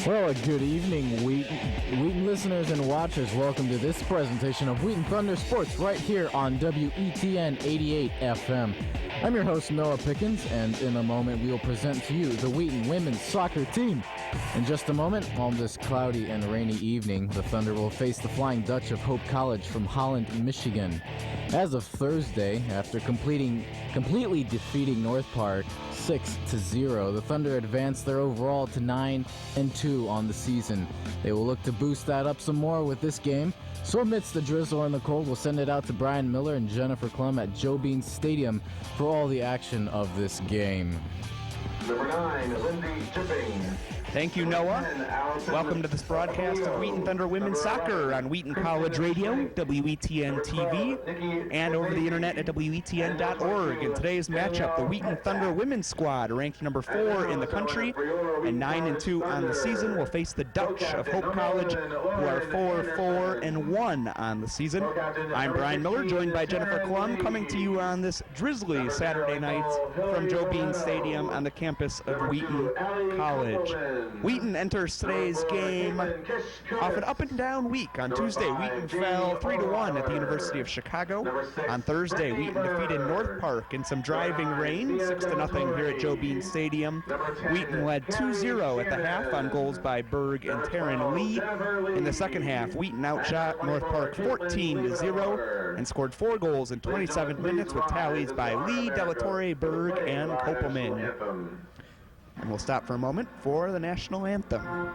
Well, good evening, Wheaton listeners and watchers. Welcome to this presentation of Wheaton Thunder Sports right here on WETN 88 FM. I'm your host, Noah Pickens, and in a moment we will present to you the Wheaton women's soccer team. In just a moment, on this cloudy and rainy evening, the Thunder will face the Flying Dutch of Hope College from Holland, Michigan. As of Thursday, after completely defeating North Park 6-0, the Thunder advanced their overall to 9-2 on the season. They will look to boost that up some more with this game. So amidst the drizzle and the cold, we'll send it out to Brian Miller and Jennifer Klum at Joe Bean Stadium for all the action of this game. Number 9, Lindsay Chipping. Thank you, Noah. Welcome to this broadcast of Wheaton Thunder Women's Soccer on Wheaton College Radio, WETN TV, and over the internet at WETN.org. In today's matchup, the Wheaton Thunder Women's squad, ranked number 4 in the country and 9-2 on the season, will face the Dutch of Hope College, who are 4-1 on the season. I'm Brian Miller, joined by Jennifer Klum, coming to you on this drizzly Saturday night from Joe Bean Stadium on the campus of Wheaton College. Wheaton enters today's game off an up-and-down week. On Tuesday, Wheaton fell 3-1 at the University of Chicago. On Thursday, Wheaton defeated North Park in some driving rain, 6-0 here at Joe Bean Stadium. Wheaton led 2-0 at the half on goals by Berg and Taryn Lee. In the second half, Wheaton outshot North Park 14-0 and scored 4 goals in 27 minutes with tallies by Lee, Delatorre, Berg, and Kopelman. And we'll stop for a moment for the national anthem.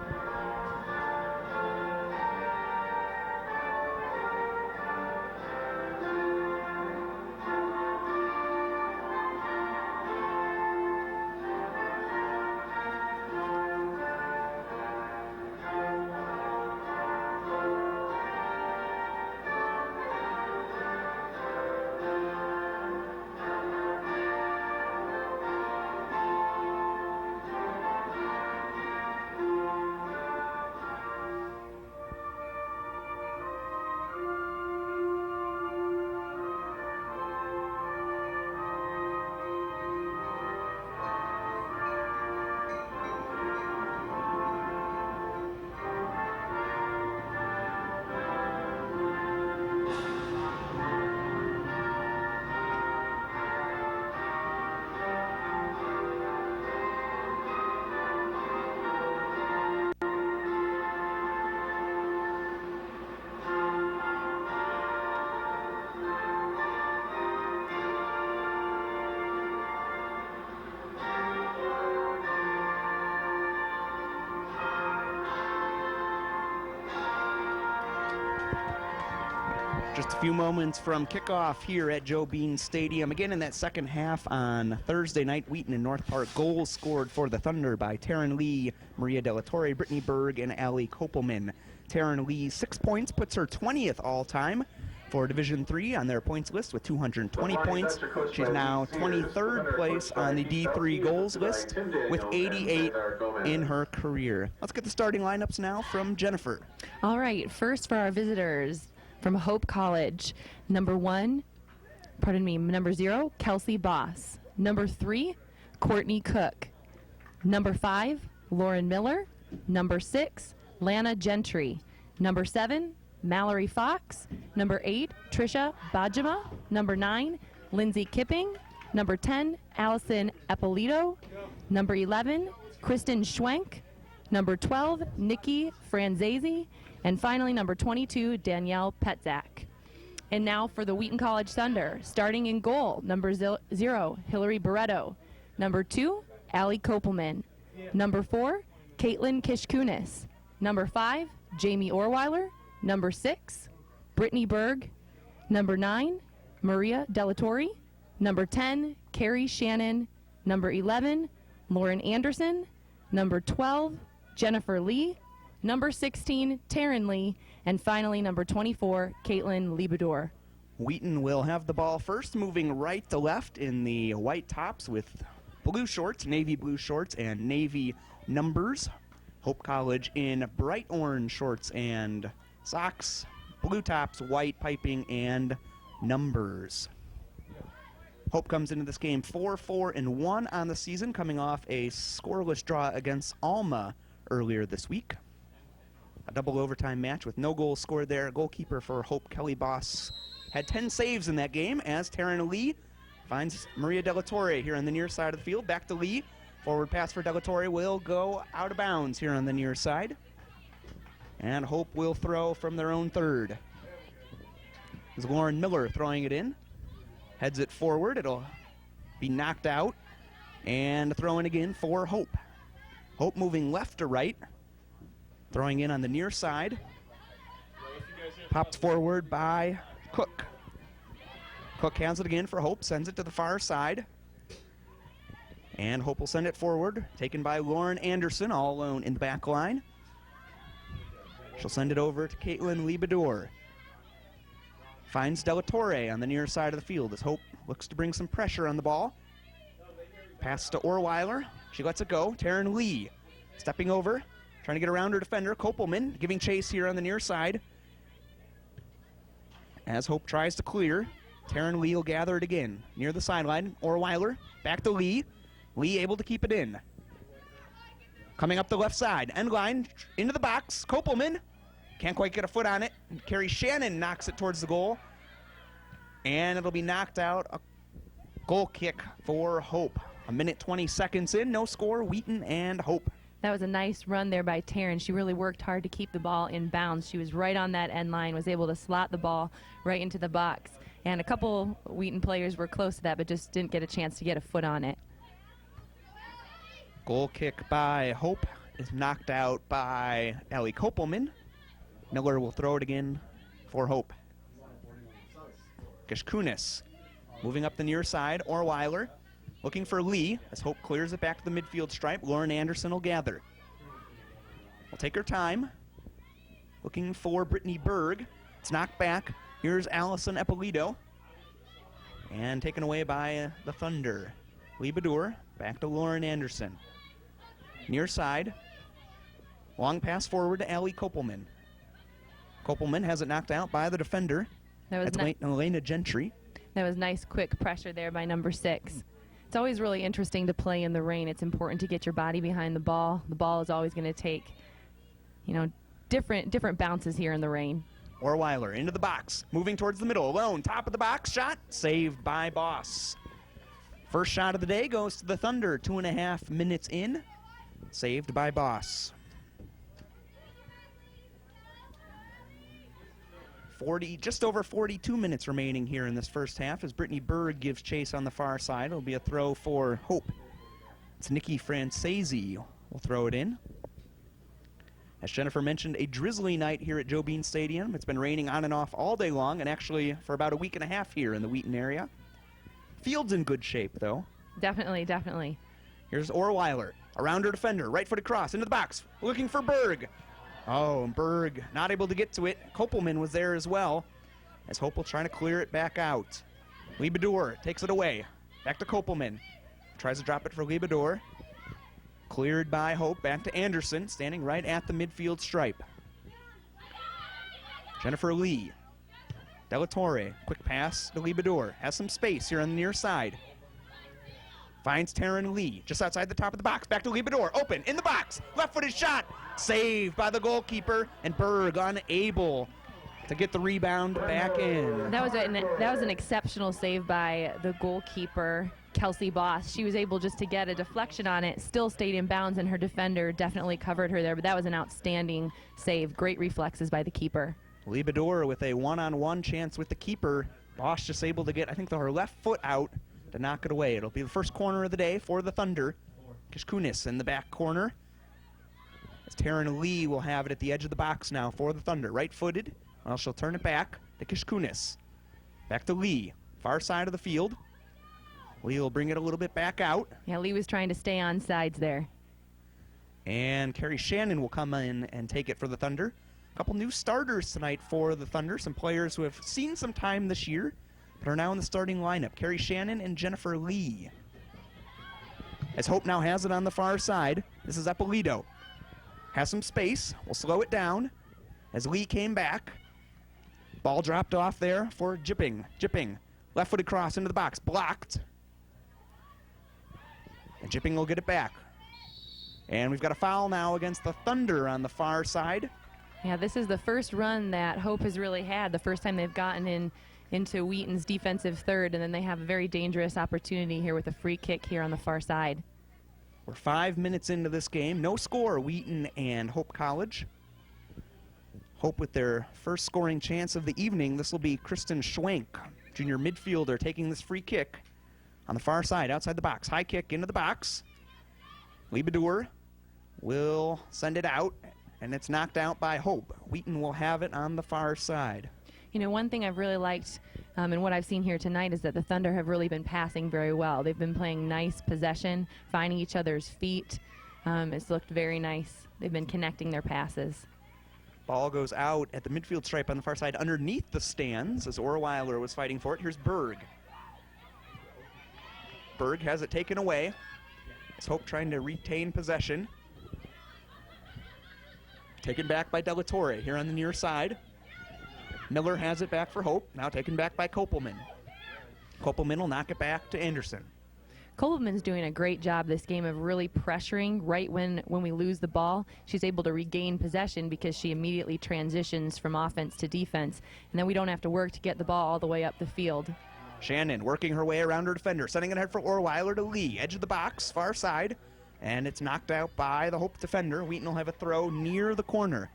Just a few moments from kickoff here at Joe Bean Stadium. Again, in that second half on Thursday night, Wheaton and North Park, goals scored for the Thunder by Taryn Lee, Maria Delatorre, Brittany Berg, and Allie Kopelman. Taryn Lee, 6 points, puts her 20th all-time for Division III on their points list with 220 points. She's now 23rd place on the D3 goals list with 88 in her career. Let's get the starting lineups now from Jennifer. All right, first for our visitors from Hope College, number 0, Kelsey Boss. Number 3, Courtney Cook. Number 5, Lauren Miller. Number 6, Lana Gentry. Number 7, Mallory Fox. Number 8, Trisha Bajima. Number 9, Lindsay Kipping. Number 10, Allison Eppolito. Number 11, Kristen Schwenk. Number 12, Nikki Franzese. And finally, number 22, Danielle Petzak. And now for the Wheaton College Thunder. Starting in goal, number 0, Hillary Barretto. Number 2, Allie Kopelman. Number 4, Caitlin Kishkunis. Number 5, Jamie Orweiler. Number 6, Brittany Berg. Number 9, Maria Delatorre. Number 10, Carrie Shannon. Number 11, Lauren Anderson. Number 12, Jennifer Lee. Number 16, Taryn Lee. And finally, number 24, Caitlin Liebador. Wheaton will have the ball first, moving right to left in the white tops with blue shorts, navy blue shorts, and navy numbers. Hope College in bright orange shorts and socks, blue tops, white piping, and numbers. Hope comes into this game 4-4-1 on the season, coming off a scoreless draw against Alma earlier this week. A double overtime match with no goals scored there. Goalkeeper for Hope, Kelly Boss, had 10 saves in that game as Taryn Lee finds Maria De La Torre here on the near side of the field. Back to Lee. Forward pass for De La Torre will go out of bounds here on the near side. And Hope will throw from their own third. It's Lauren Miller throwing it in. Heads it forward. It'll be knocked out. And throwing again for Hope. Hope moving left to right. Throwing in on the near side. Popped forward by Cook. Cook has it again for Hope. Sends it to the far side. And Hope will send it forward. Taken by Lauren Anderson, all alone in the back line. She'll send it over to Caitlin Liebador. Finds De La Torre on the near side of the field as Hope looks to bring some pressure on the ball. Pass to Orweiler. She lets it go. Taryn Lee stepping over, trying to get around her defender. Kopelman giving chase here on the near side. As Hope tries to clear, Taryn Lee will gather it again. Near the sideline, Orweiler back to Lee. Lee able to keep it in. Coming up the left side, end line, into the box. Kopelman can't quite get a foot on it. Carrie Shannon knocks it towards the goal. And it'll be knocked out. A goal kick for Hope. A minute 20 seconds in, no score, Wheaton and Hope. That was a nice run there by Taryn. She really worked hard to keep the ball in bounds. She was right on that end line, was able to slot the ball right into the box. And a couple Wheaton players were close to that, but just didn't get a chance to get a foot on it. Goal kick by Hope is knocked out by Allie Kopelman. Miller will throw it again for Hope. Kishkunis moving up the near side. Orweiler looking for Lee as Hope clears it back to the midfield stripe. Lauren Anderson will gather. Will take her time. Looking for Brittany Berg. It's knocked back. Here's Allison Eppolito. And taken away by the Thunder. Liebador back to Lauren Anderson. Near side. Long pass forward to Allie Kopelman. Kopelman has it knocked out by the defender. That's Elena Gentry. That was nice, quick pressure there by number 6. It's always really interesting to play in the rain. It's important to get your body behind the ball. The ball is always going to take, different bounces here in the rain. Orweiler into the box, moving towards the middle, alone, top of the box, shot, saved by Boss. First shot of the day goes to the Thunder, 2.5 minutes in, saved by Boss. 40, just over 42 minutes remaining here in this first half as Brittany Berg gives chase on the far side. It'll be a throw for Hope. It's Nikki Francesi will throw it in. As Jennifer mentioned, a drizzly night here at Joe Bean Stadium. It's been raining on and off all day long, and actually for about a week and a half here in the Wheaton area. Field's in good shape, though. Definitely, definitely. Here's Orweiler, around her defender, right-footed cross, into the box, looking for Berg. Oh, and Berg not able to get to it. Kopelman was there as well, as Hope will try to clear it back out. Liebador takes it away. Back to Kopelman. Tries to drop it for Liebador. Cleared by Hope. Back to Anderson, standing right at the midfield stripe. Jennifer Lee. De La Torre. Quick pass to Liebador. Has some space here on the near side. Finds Taryn Lee just outside the top of the box. Back to Liebador. Open in the box. Left-footed shot. Saved by the goalkeeper. And Berg unable to get the rebound back in. That was an exceptional save by the goalkeeper, Kelsey Boss. She was able just to get a deflection on it. Still stayed in bounds, and her defender definitely covered her there. But that was an outstanding save. Great reflexes by the keeper. Liebador with a one-on-one chance with the keeper. Boss just able to get, I think, her left foot out to knock it away. It'll be the first corner of the day for the Thunder. Kishkunis in the back corner. As Taryn Lee will have it at the edge of the box now for the Thunder. Right-footed. Well, she'll turn it back to Kishkunis. Back to Lee. Far side of the field. Lee will bring it a little bit back out. Yeah, Lee was trying to stay on sides there. And Carrie Shannon will come in and take it for the Thunder. A couple new starters tonight for the Thunder. Some players who have seen some time this year, but are now in the starting lineup. Carrie Shannon and Jennifer Lee. As Hope now has it on the far side, this is Eppolito. Has some space. We'll slow it down as Lee came back. Ball dropped off there for Jipping. Jipping. Left-footed cross into the box. Blocked. And Jipping will get it back. And we've got a foul now against the Thunder on the far side. Yeah, this is the first run that Hope has really had, the first time they've gotten into Wheaton's defensive third, and then they have a very dangerous opportunity here with a free kick here on the far side. We're 5 minutes into this game. No score, Wheaton and Hope College. Hope with their first scoring chance of the evening. This will be Kristen Schwenk, junior midfielder, taking this free kick on the far side, outside the box. High kick into the box. Liebedour will send it out, and it's knocked out by Hope. Wheaton will have it on the far side. You know, one thing I've really liked and what I've seen here tonight is that the Thunder have really been passing very well. They've been playing nice possession, finding each other's feet. It's looked very nice. They've been connecting their passes. Ball goes out at the midfield stripe on the far side underneath the stands as Orweiler was fighting for it. Here's Berg. Berg has it taken away. It's Hope trying to retain possession. Taken back by Delatorre here on the near side. Miller has it back for Hope, now taken back by Kopelman. Kopelman will knock it back to Anderson. Kopelman's doing a great job this game of really pressuring right when we lose the ball. She's able to regain possession because she immediately transitions from offense to defense, and then we don't have to work to get the ball all the way up the field. Shannon working her way around her defender, sending it ahead for Orweiler to Lee. Edge of the box, far side, and it's knocked out by the Hope defender. Wheaton will have a throw near the corner.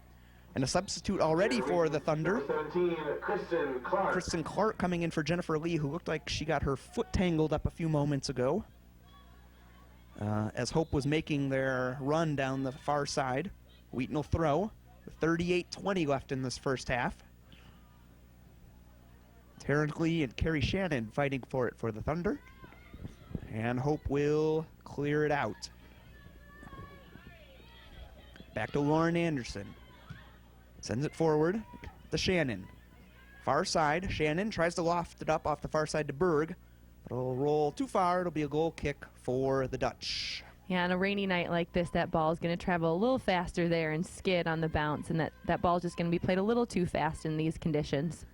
And a substitute already for the Thunder. 17, Kristen Clark. Kristen Clark coming in for Jennifer Lee, who looked like she got her foot tangled up a few moments ago. As Hope was making their run down the far side. Wheaton will throw with 38:20 left in this first half. Taryn Lee and Carrie Shannon fighting for it for the Thunder. And Hope will clear it out. Back to Lauren Anderson. Sends it forward to Shannon. Far side, Shannon tries to loft it up off the far side to Berg. But it'll roll too far. It'll be a goal kick for the Dutch. Yeah, on a rainy night like this, that ball is going to travel a little faster there and skid on the bounce, and that ball is just going to be played a little too fast in these conditions.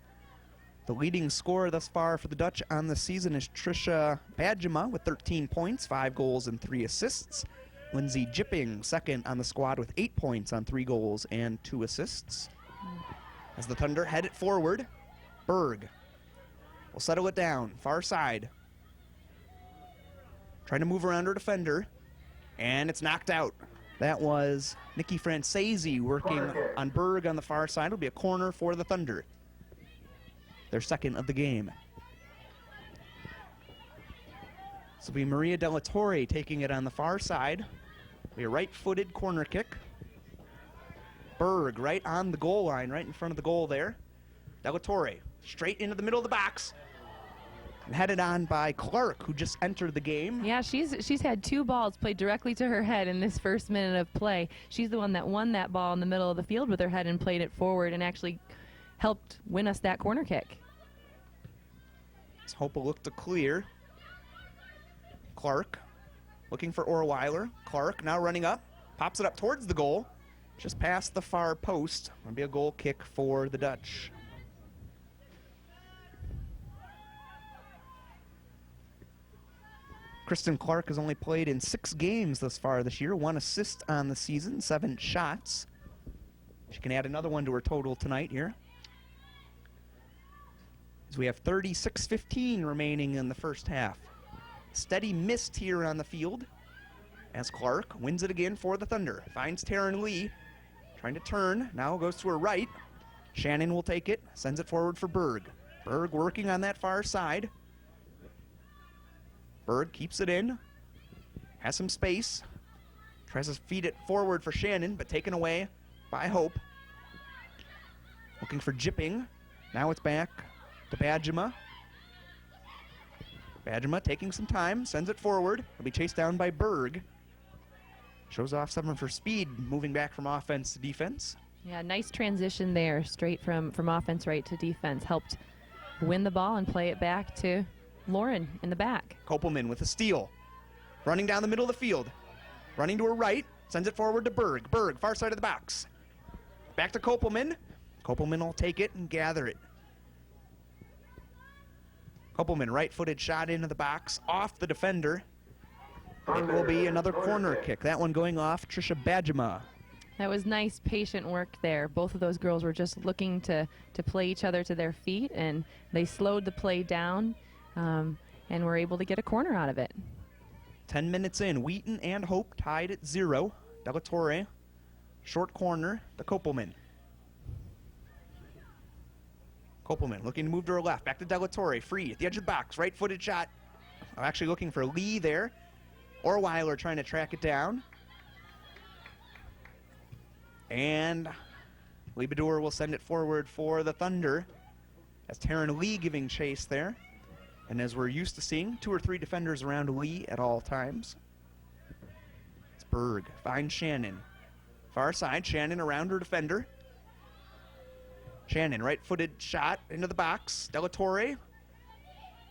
The leading scorer thus far for the Dutch on the season is Trisha Badjema with 13 points, 5 goals and 3 assists. Lindsay Jipping second on the squad with 8 points on 3 goals and 2 assists. As the Thunder head it forward, Berg will settle it down, far side. Trying to move around her defender, and it's knocked out. That was Nikki Francesi working on Berg on the far side. It'll be a corner for the Thunder. Their second of the game. This will be Maria Delatorre taking it on the far side. It'll be a right-footed corner kick. Berg right on the goal line, right in front of the goal there. Delatorre straight into the middle of the box. And headed on by Clark, who just entered the game. Yeah, she's had 2 balls played directly to her head in this first minute of play. She's the one that won that ball in the middle of the field with her head and played it forward and actually helped win us that corner kick. Let's hope will look to clear. Clark looking for Orweiler. Clark now running up, pops it up towards the goal, just past the far post. It'll be a goal kick for the Dutch. Kristen Clark has only played in 6 games thus far this year, 1 assist on the season, 7 shots. She can add another one to her total tonight here. As we have 36:15 remaining in the first half. Steady mist here on the field as Clark wins it again for the Thunder. Finds Taryn Lee, trying to turn, now goes to her right. Shannon will take it, sends it forward for Berg. Berg working on that far side. Berg keeps it in, has some space, tries to feed it forward for Shannon, but taken away by Hope. Looking for Jipping, now it's back to Badjema. Badjema taking some time, sends it forward. It'll be chased down by Berg. Shows off some of her speed, moving back from offense to defense. Yeah, nice transition there, straight from offense right to defense. Helped win the ball and play it back to Lauren in the back. Kopelman with a steal. Running down the middle of the field. Running to her right, sends it forward to Berg. Berg, far side of the box. Back to Kopelman. Kopelman will take it and gather it. Kopelman, right-footed shot into the box, off the defender. It will be another corner kick. That one going off Trisha Bajima. That was nice, patient work there. Both of those girls were just looking to play each other to their feet, and they slowed the play down and were able to get a corner out of it. 10 minutes in, Wheaton and Hope tied at 0. Della Torre, short corner to Kopelman. Kopelman looking to move to her left. Back to Della Torre, free at the edge of the box. Right-footed shot. I'm actually looking for Lee there. Orweiler trying to track it down. And Liebedor will send it forward for the Thunder as Taryn Lee giving chase there. And as we're used to seeing, 2 or 3 defenders around Lee at all times. It's Berg, finds Shannon. Far side, Shannon around her defender. Shannon, right-footed shot into the box. Della Torre.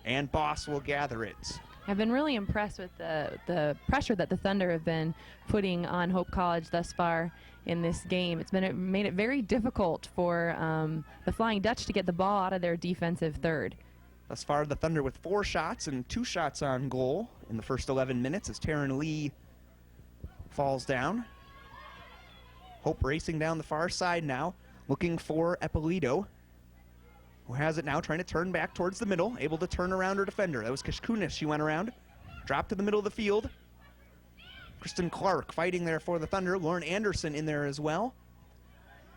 And Boss will gather it. I've been really impressed with the pressure that the Thunder have been putting on Hope College thus far in this game. It made it very difficult for the Flying Dutch to get the ball out of their defensive third. Thus far, the Thunder with 4 shots and 2 shots on goal in the first 11 minutes as Taryn Lee falls down. Hope racing down the far side now, looking for Eppolito, who has it now, trying to turn back towards the middle, able to turn around her defender. That was Kishkunis. She went around, dropped to the middle of the field. Kristen Clark fighting there for the Thunder. Lauren Anderson in there as well.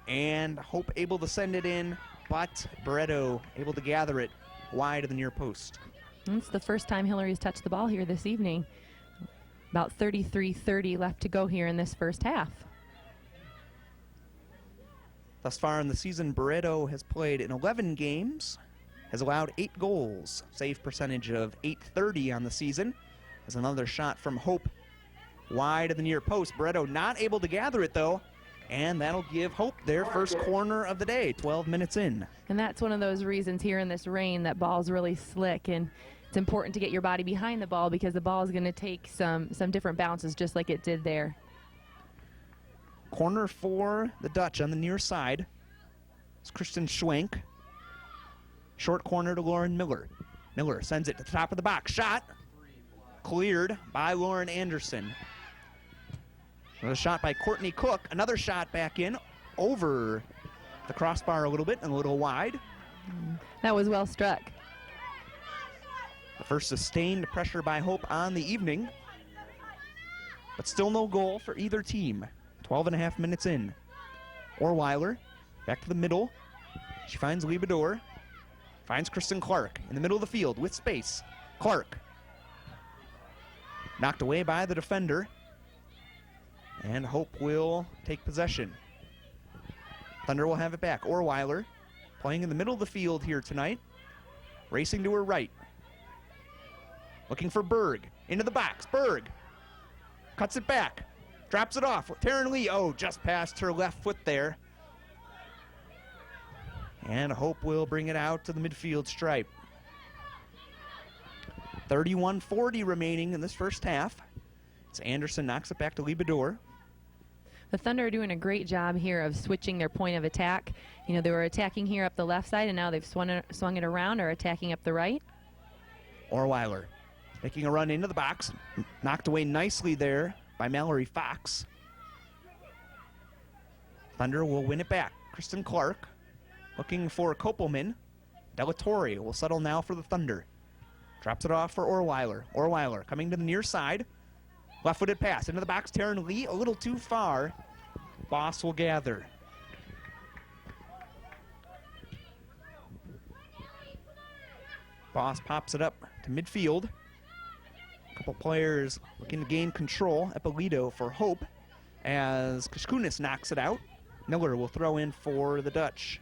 And Hope able to send it in, but Barreto able to gather it wide of the near post. It's the first time Hillary's touched the ball here this evening. About 33:30 left to go here in this first half. Thus far in the season, Barreto has played in 11 games, has allowed 8 goals, save percentage of .830 on the season. As another shot from Hope wide of the near post. Barreto not able to gather it though, and that'll give Hope their first corner of the day, 12 minutes in. And that's one of those reasons here in this rain that ball's really slick, and it's important to get your body behind the ball because the ball is going to take some different bounces just like it did there. Corner for the Dutch on the near side. It's Kristen Schwenk. Short corner to Lauren Miller. Miller sends it to the top of the box. Shot cleared by Lauren Anderson. Another shot by Courtney Cook. Another shot back in over the crossbar a little bit and a little wide. That was well struck. The first sustained pressure by Hope on the evening. But still no goal for either team. 12.5 minutes in. Orweiler back to the middle. She finds Liebedor. Finds Kristen Clark in the middle of the field with space. Clark. Knocked away by the defender. And Hope will take possession. Thunder will have it back. Orweiler playing in the middle of the field here tonight. Racing to her right. Looking for Berg. Into the box. Berg cuts it back. Drops it off. Taryn Lee, just past her left foot there. And Hope will bring it out to the midfield stripe. 31:40 remaining in this first half. As Anderson knocks it back to Liebedor. The Thunder are doing a great job here of switching their point of attack. You know, they were attacking here up the left side, and now they've swung it around or attacking up the right. Orweiler making a run into the box. Knocked away nicely there by Mallory Fox. Thunder will win it back. Kristen Clark looking for Kopelman. Della Torre will settle now for the Thunder. Drops it off for Orweiler. Orweiler coming to the near side. Left-footed pass into the box. Taryn Lee a little too far. Boss will gather. Boss pops it up to midfield. A couple players looking to gain control. Eppolito for Hope as Kishkunis knocks it out. Miller will throw in for the Dutch.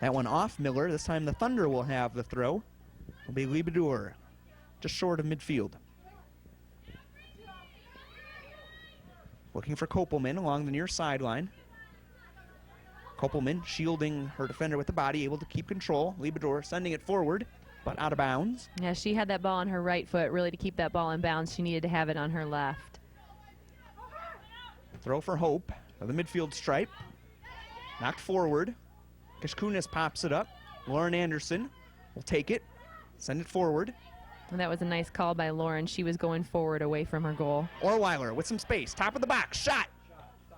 That one off Miller. This time the Thunder will have the throw. It'll be Liebedor, just short of midfield. Looking for Kopelman along the near sideline. Kopelman shielding her defender with the body, able to keep control. Liebedor sending it forward, but out of bounds. Yeah, she had that ball on her right foot. Really, to keep that ball in bounds, she needed to have it on her left. Throw for Hope of the midfield stripe. Knocked forward. Kishkunis pops it up. Lauren Anderson will take it. send it forward. And that was a nice call by Lauren. She was going forward away from her goal. Orweiler with some space, top of the box, shot.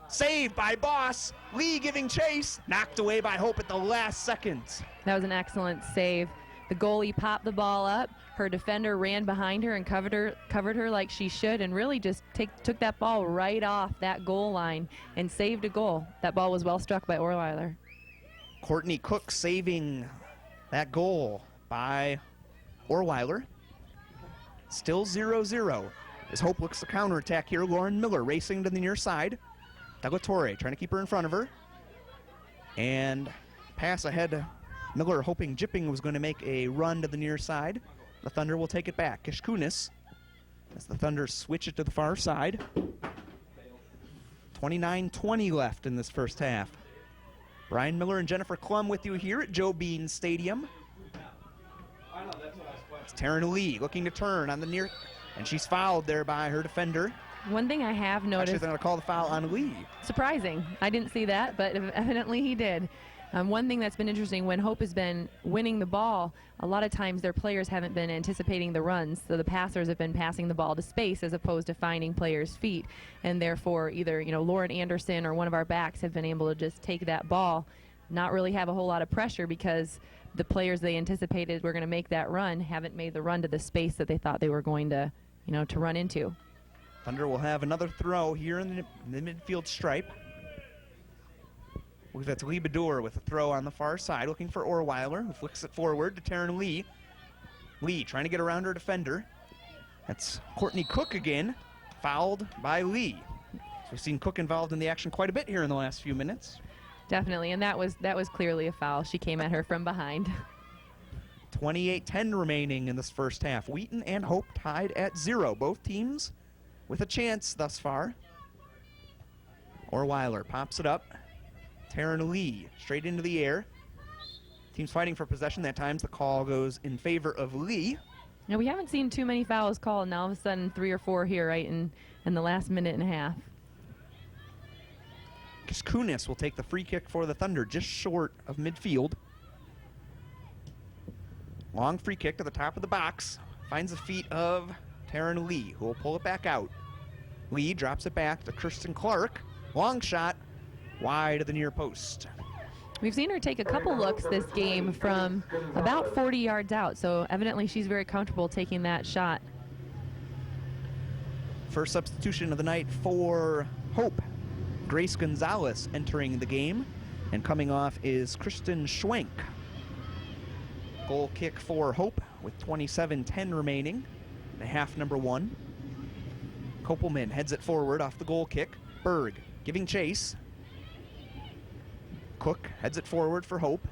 Saved by Boss. Lee giving chase, knocked away by Hope at the last seconds. That was an excellent save. The goalie popped the ball up. Her defender ran behind her and covered her like she should, and really just took that ball right off that goal line and saved a goal. That ball was well struck by Orweiler. Courtney Cook saving that goal by Orweiler. Still 0-0. As Hope looks to counterattack here, Lauren Miller racing to the near side. Delatore trying to keep her in front of her. And pass ahead. Miller hoping Jipping was going to make a run to the near side. The Thunder will take it back. Kishkunis, as the Thunder switch it to the far side. 29-20 left in this first half. Brian Miller and Jennifer Klum with you here at Joe Bean Stadium. It's Taryn Lee looking to turn on the near, and she's fouled there by her defender. One thing I have noticed. Actually, they're going to call the foul on Lee. Surprising. I didn't see that, but evidently he did. One thing that's been interesting, when Hope has been winning the ball, a lot of times their players haven't been anticipating the runs, so the passers have been passing the ball to space as opposed to finding players' feet, and therefore either Lauren Anderson or one of our backs have been able to just take that ball, not really have a whole lot of pressure because the players they anticipated were going to make that run haven't made the run to the space that they thought they were going to, to run into. Thunder will have another throw here in the midfield stripe. That's Lee Bedour with a throw on the far side, looking for Orweiler, who flicks it forward to Taryn Lee. Lee trying to get around her defender. That's Courtney Cook again, fouled by Lee. So we've seen Cook involved in the action quite a bit here in the last few minutes. Definitely, and that was clearly a foul. She came at her from behind. 28-10 remaining in this first half. Wheaton and Hope tied at 0. Both teams with a chance thus far. Orweiler pops it up. Taryn Lee straight into the air. Teams fighting for possession. That time the call goes in favor of Lee. Now, we haven't seen too many fouls called. Now all of a sudden 3 or 4 here right in the last minute and a half. Kunis will take the free kick for the Thunder just short of midfield. Long free kick to the top of the box. Finds the feet of Taryn Lee, who will pull it back out. Lee drops it back to Kirsten Clark. Long shot. Wide of the near post. We've seen her take a couple looks this game from about 40 yards out, so evidently she's very comfortable taking that shot. First substitution of the night for Hope. Grace Gonzalez entering the game, and coming off is Kristen Schwenk. Goal kick for Hope with 27-10 remaining. The half number 1. Kopelman heads it forward off the goal kick. Berg giving chase. Cook heads it forward for Hope.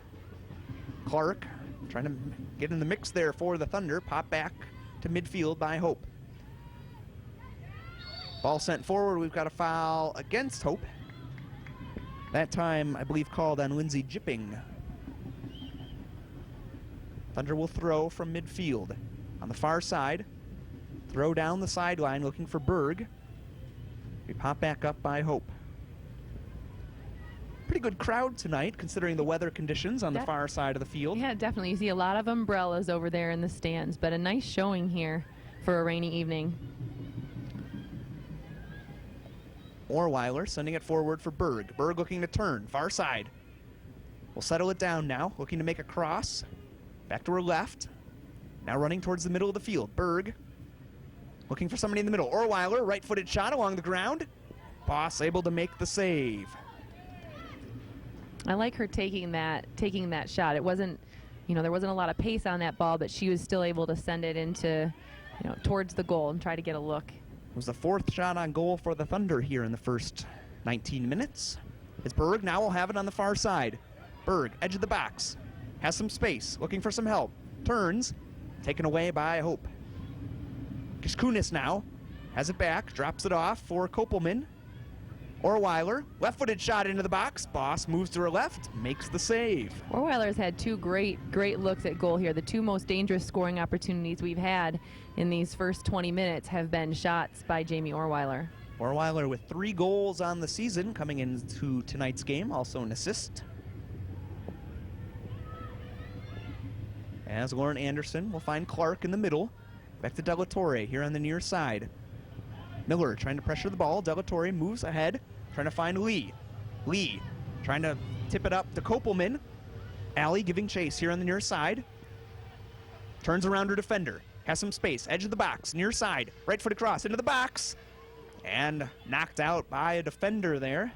Clark trying to get in the mix there for the Thunder. Pop back to midfield by Hope. Ball sent forward. We've got a foul against Hope. That time, I believe, called on Lindsay Jipping. Thunder will throw from midfield. On the far side, throw down the sideline looking for Berg. We pop back up by Hope. Pretty good crowd tonight, considering the weather conditions on the far side of the field. Yeah, definitely. You see a lot of umbrellas over there in the stands, but a nice showing here for a rainy evening. Orweiler sending it forward for Berg. Berg looking to turn, far side. We'll settle it down now, looking to make a cross. Back to her left. Now running towards the middle of the field. Berg looking for somebody in the middle. Orweiler, right-footed shot along the ground. Boss able to make the save. I like her taking that shot. It wasn't, there wasn't a lot of pace on that ball, but she was still able to send it into, towards the goal and try to get a look. It was the 4th shot on goal for the Thunder here in the first 19 minutes. It's Berg. Now will have it on the far side. Berg, edge of the box. Has some space, looking for some help. Turns, taken away by Hope. Kishkunis now has it back, drops it off for Kopelman. Orweiler, left-footed shot into the box. Boss moves to her left, makes the save. Orweiler's had 2 great looks at goal here. The 2 most dangerous scoring opportunities we've had in these first 20 minutes have been shots by Jamie Orweiler. Orweiler with 3 goals on the season coming into tonight's game, also an assist. as Lauren Anderson will find Clark in the middle. Back to Delatorre here on the near side. Miller trying to pressure the ball. Delatorre moves ahead, trying to find Lee. Lee trying to tip it up to Kopelman. Allie giving chase here on the near side. Turns around her defender. Has some space. Edge of the box. Near side. Right foot across. Into the box. And knocked out by a defender there.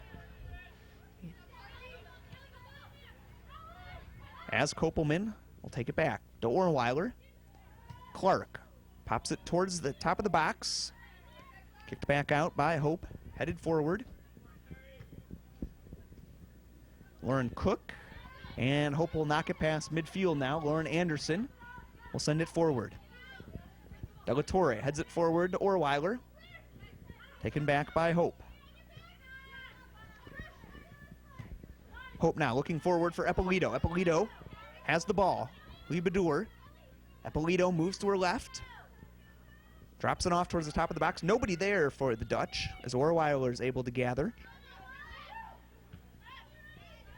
As Kopelman will take it back to Orweiler. Clark pops it towards the top of the box. Kicked back out by Hope. Headed forward. Lauren Cook. And Hope will knock it past midfield now. Lauren Anderson will send it forward. Delatorre heads it forward to Orweiler. Taken back by Hope. Hope now looking forward for Eppolito. Eppolito has the ball. Lee Bedour. Eppolito moves to her left. Drops it off towards the top of the box. Nobody there for the Dutch as Orweiler is able to gather.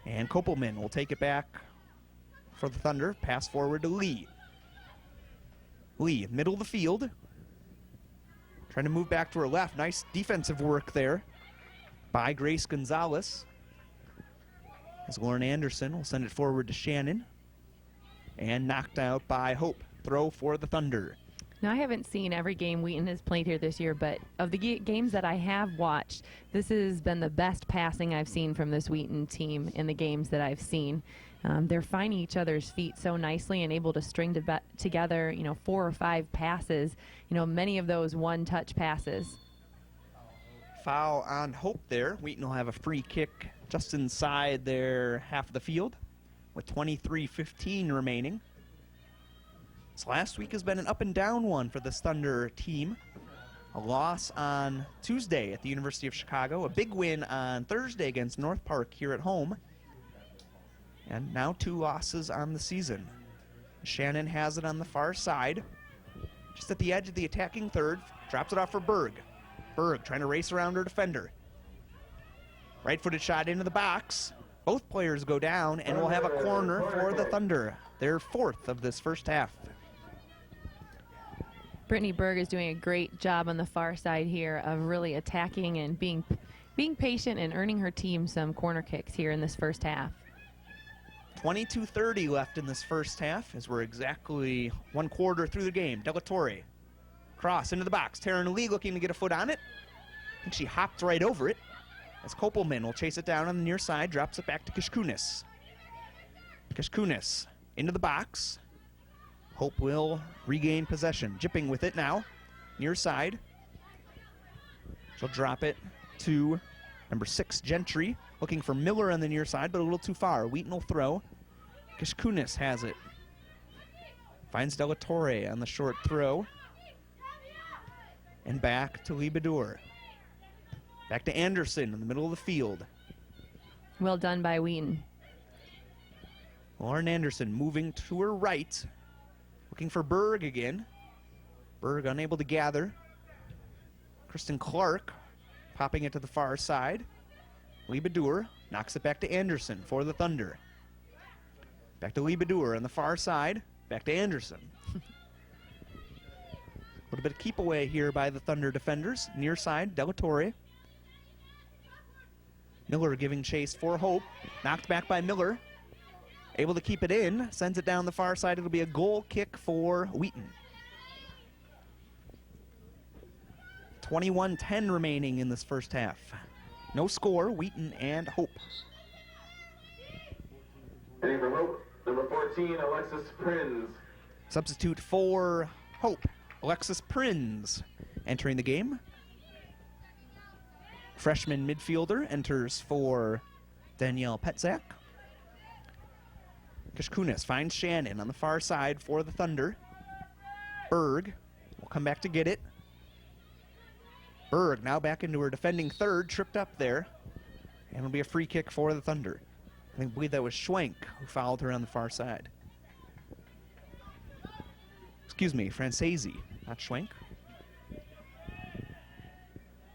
And Kopelman will take it back for the Thunder. Pass forward to Lee. Lee, middle of the field. Trying to move back to her left. Nice defensive work there by Grace Gonzalez. As Lauren Anderson will send it forward to Shannon. And knocked out by Hope. Throw for the Thunder. Now, I haven't seen every game Wheaton has played here this year, but of the games that I have watched, this has been the best passing I've seen from this Wheaton team in the games that I've seen. They're finding each other's feet so nicely and able to string together, 4 or 5 passes, many of those one-touch passes. Foul on Hope there. Wheaton will have a free kick just inside their half of the field with 23:15 remaining. This last week has been an up-and-down one for this Thunder team. A loss on Tuesday at the University of Chicago, a big win on Thursday against North Park here at home, and now 2 losses on the season. Shannon has it on the far side, just at the edge of the attacking third, drops it off for Berg. Berg trying to race around her defender. Right-footed shot into the box. Both players go down, and we'll have a corner for the Thunder, their 4th of this first half. Brittany Berg is doing a great job on the far side here of really attacking and being patient and earning her team some corner kicks here in this first half. 22:30 left in this first half as we're exactly 1 quarter through the game. Delatorre. Cross into the box. Taryn Lee looking to get a foot on it. I think she hopped right over it as Kopelman will chase it down on the near side, drops it back to Kishkunis. Kishkunis into the box. Hope will regain possession. Jipping with it now. Near side. She'll drop it to number 6, Gentry. Looking for Miller on the near side, but a little too far. Wheaton will throw. Kishkunis has it. Finds Delatorre on the short throw. And back to Lee Bedour. Back to Anderson in the middle of the field. Well done by Wheaton. Lauren Anderson moving to her right. Looking for Berg again. Berg unable to gather. Kristen Clark popping it to the far side. Lee Bedour knocks it back to Anderson for the Thunder. Back to Lee Bedour on the far side. Back to Anderson. A little bit of keep away here by the Thunder defenders. Near side, Delatorre. Miller giving chase for Hope. Knocked back by Miller. Able to keep it in. Sends it down the far side. It'll be a goal kick for Wheaton. 21:10 remaining in this first half. No score, Wheaton and Hope. Heading for Hope, number 14, Alexis Prinz. Substitute for Hope, Alexis Prinz entering the game. Freshman midfielder enters for Danielle Petzak. Kishkunis finds Shannon on the far side for the Thunder. Berg will come back to get it. Berg now back into her defending third, tripped up there. And it'll be a free kick for the Thunder. I believe that was Schwenk who fouled her on the far side. Excuse me, Francesi, not Schwenk.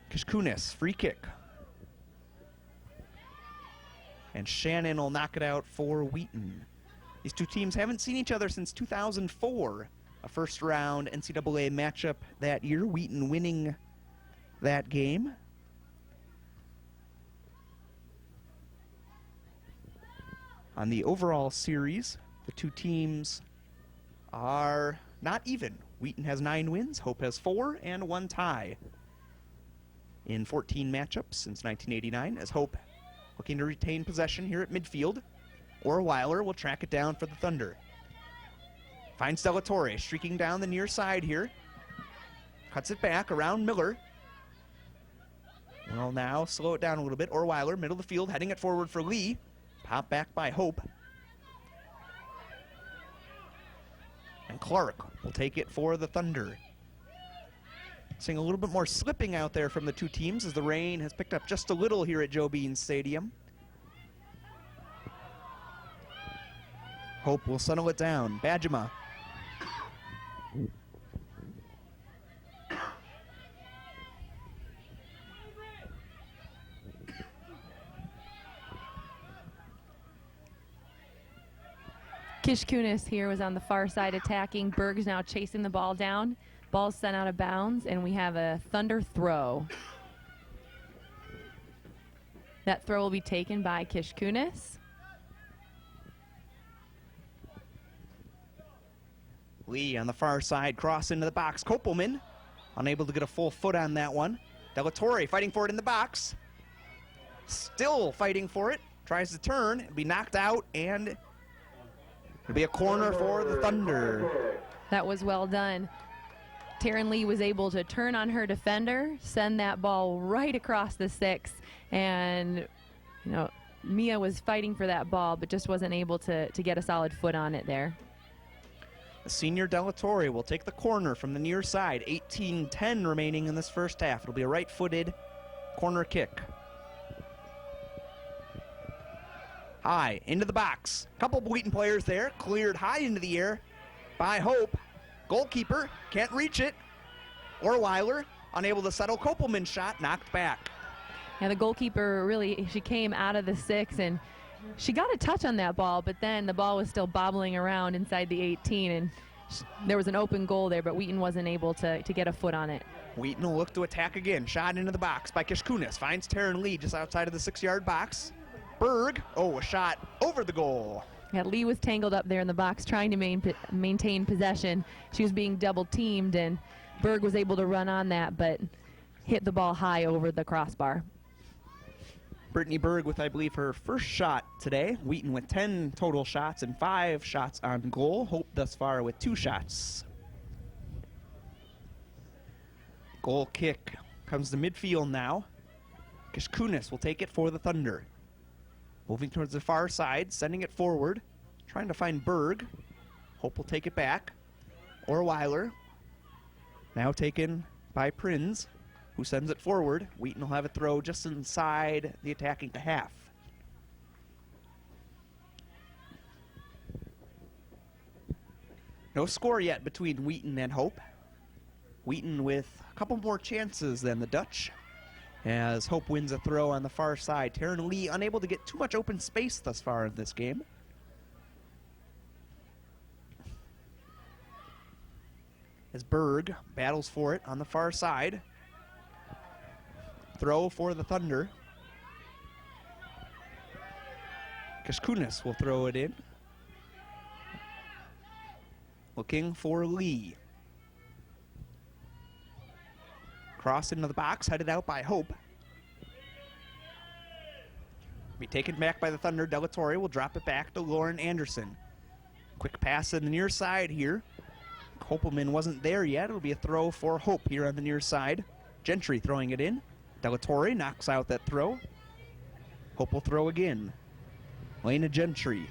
Kishkunis, free kick. And Shannon will knock it out for Wheaton. These two teams haven't seen each other since 2004, a first-round NCAA matchup that year, Wheaton winning that game. On the overall series, the two teams are not even. Wheaton has 9 wins, Hope has 4, and 1 tie in 14 matchups since 1989, as Hope looking to retain possession here at midfield. Orweiler will track it down for the Thunder. Finds Delatorre streaking down the near side here. Cuts it back around Miller. Well, now slow it down a little bit. Orweiler, middle of the field, heading it forward for Lee. Pop back by Hope. And Clark will take it for the Thunder. Seeing a little bit more slipping out there from the two teams as the rain has picked up just a little here at Joe Bean Stadium. Hope will settle it down. Bajima. Kishkunis here was on the far side attacking. Berg's now chasing the ball down. Ball's sent out of bounds, and we have a Thunder throw. That throw will be taken by Kishkunis. Lee on the far side, cross into the box. Kopelman unable to get a full foot on that one. Delatorre fighting for it in the box. Still fighting for it. Tries to turn. It'll be knocked out, and it'll be a corner for the Thunder. That was well done. Taryn Lee was able to turn on her defender, send that ball right across the 6, and Mia was fighting for that ball, but just wasn't able to get a solid foot on it there. The senior Delatorre will take the corner from the near side. 18-10 remaining in this first half. It'll be a right-footed corner kick. High, into the box. Couple of Wheaton players there, cleared high into the air by Hope. Goalkeeper can't reach it. Orweiler unable to settle. Kopelman's shot knocked back. Yeah, the goalkeeper really, she came out of the 6 and she got a touch on that ball, but then the ball was still bobbling around inside the 18, and there was an open goal there, but Wheaton wasn't able to get a foot on it. Wheaton will look to attack again. Shot into the box by Kishkunis. Finds Taryn Lee just outside of the 6-yard box. Berg, a shot over the goal. Yeah, Lee was tangled up there in the box trying to maintain possession. She was being double teamed, and Berg was able to run on that, but hit the ball high over the crossbar. Brittany Berg with, I believe, her first shot today. Wheaton with 10 total shots and 5 shots on goal. Hope thus far with 2 shots. Goal kick comes to midfield now. Kishkunis will take it for the Thunder. Moving towards the far side, sending it forward. Trying to find Berg. Hope will take it back. Orweiler. Now taken by Prinz, who sends it forward. Wheaton will have a throw just inside the attacking half. No score yet between Wheaton and Hope. Wheaton with a couple more chances than the Dutch, as Hope wins a throw on the far side. Taryn Lee unable to get too much open space thus far in this game. As Berg battles for it on the far side. Throw for the Thunder. Kishkunis will throw it in. Looking for Lee. Cross into the box, headed out by Hope. Be taken back by the Thunder. Delatorre will drop it back to Lauren Anderson. Quick pass in the near side here. Kopelman wasn't there yet. It'll be a throw for Hope here on the near side. Gentry throwing it in. Delatorre knocks out that throw. Hope will throw again. Lena Gentry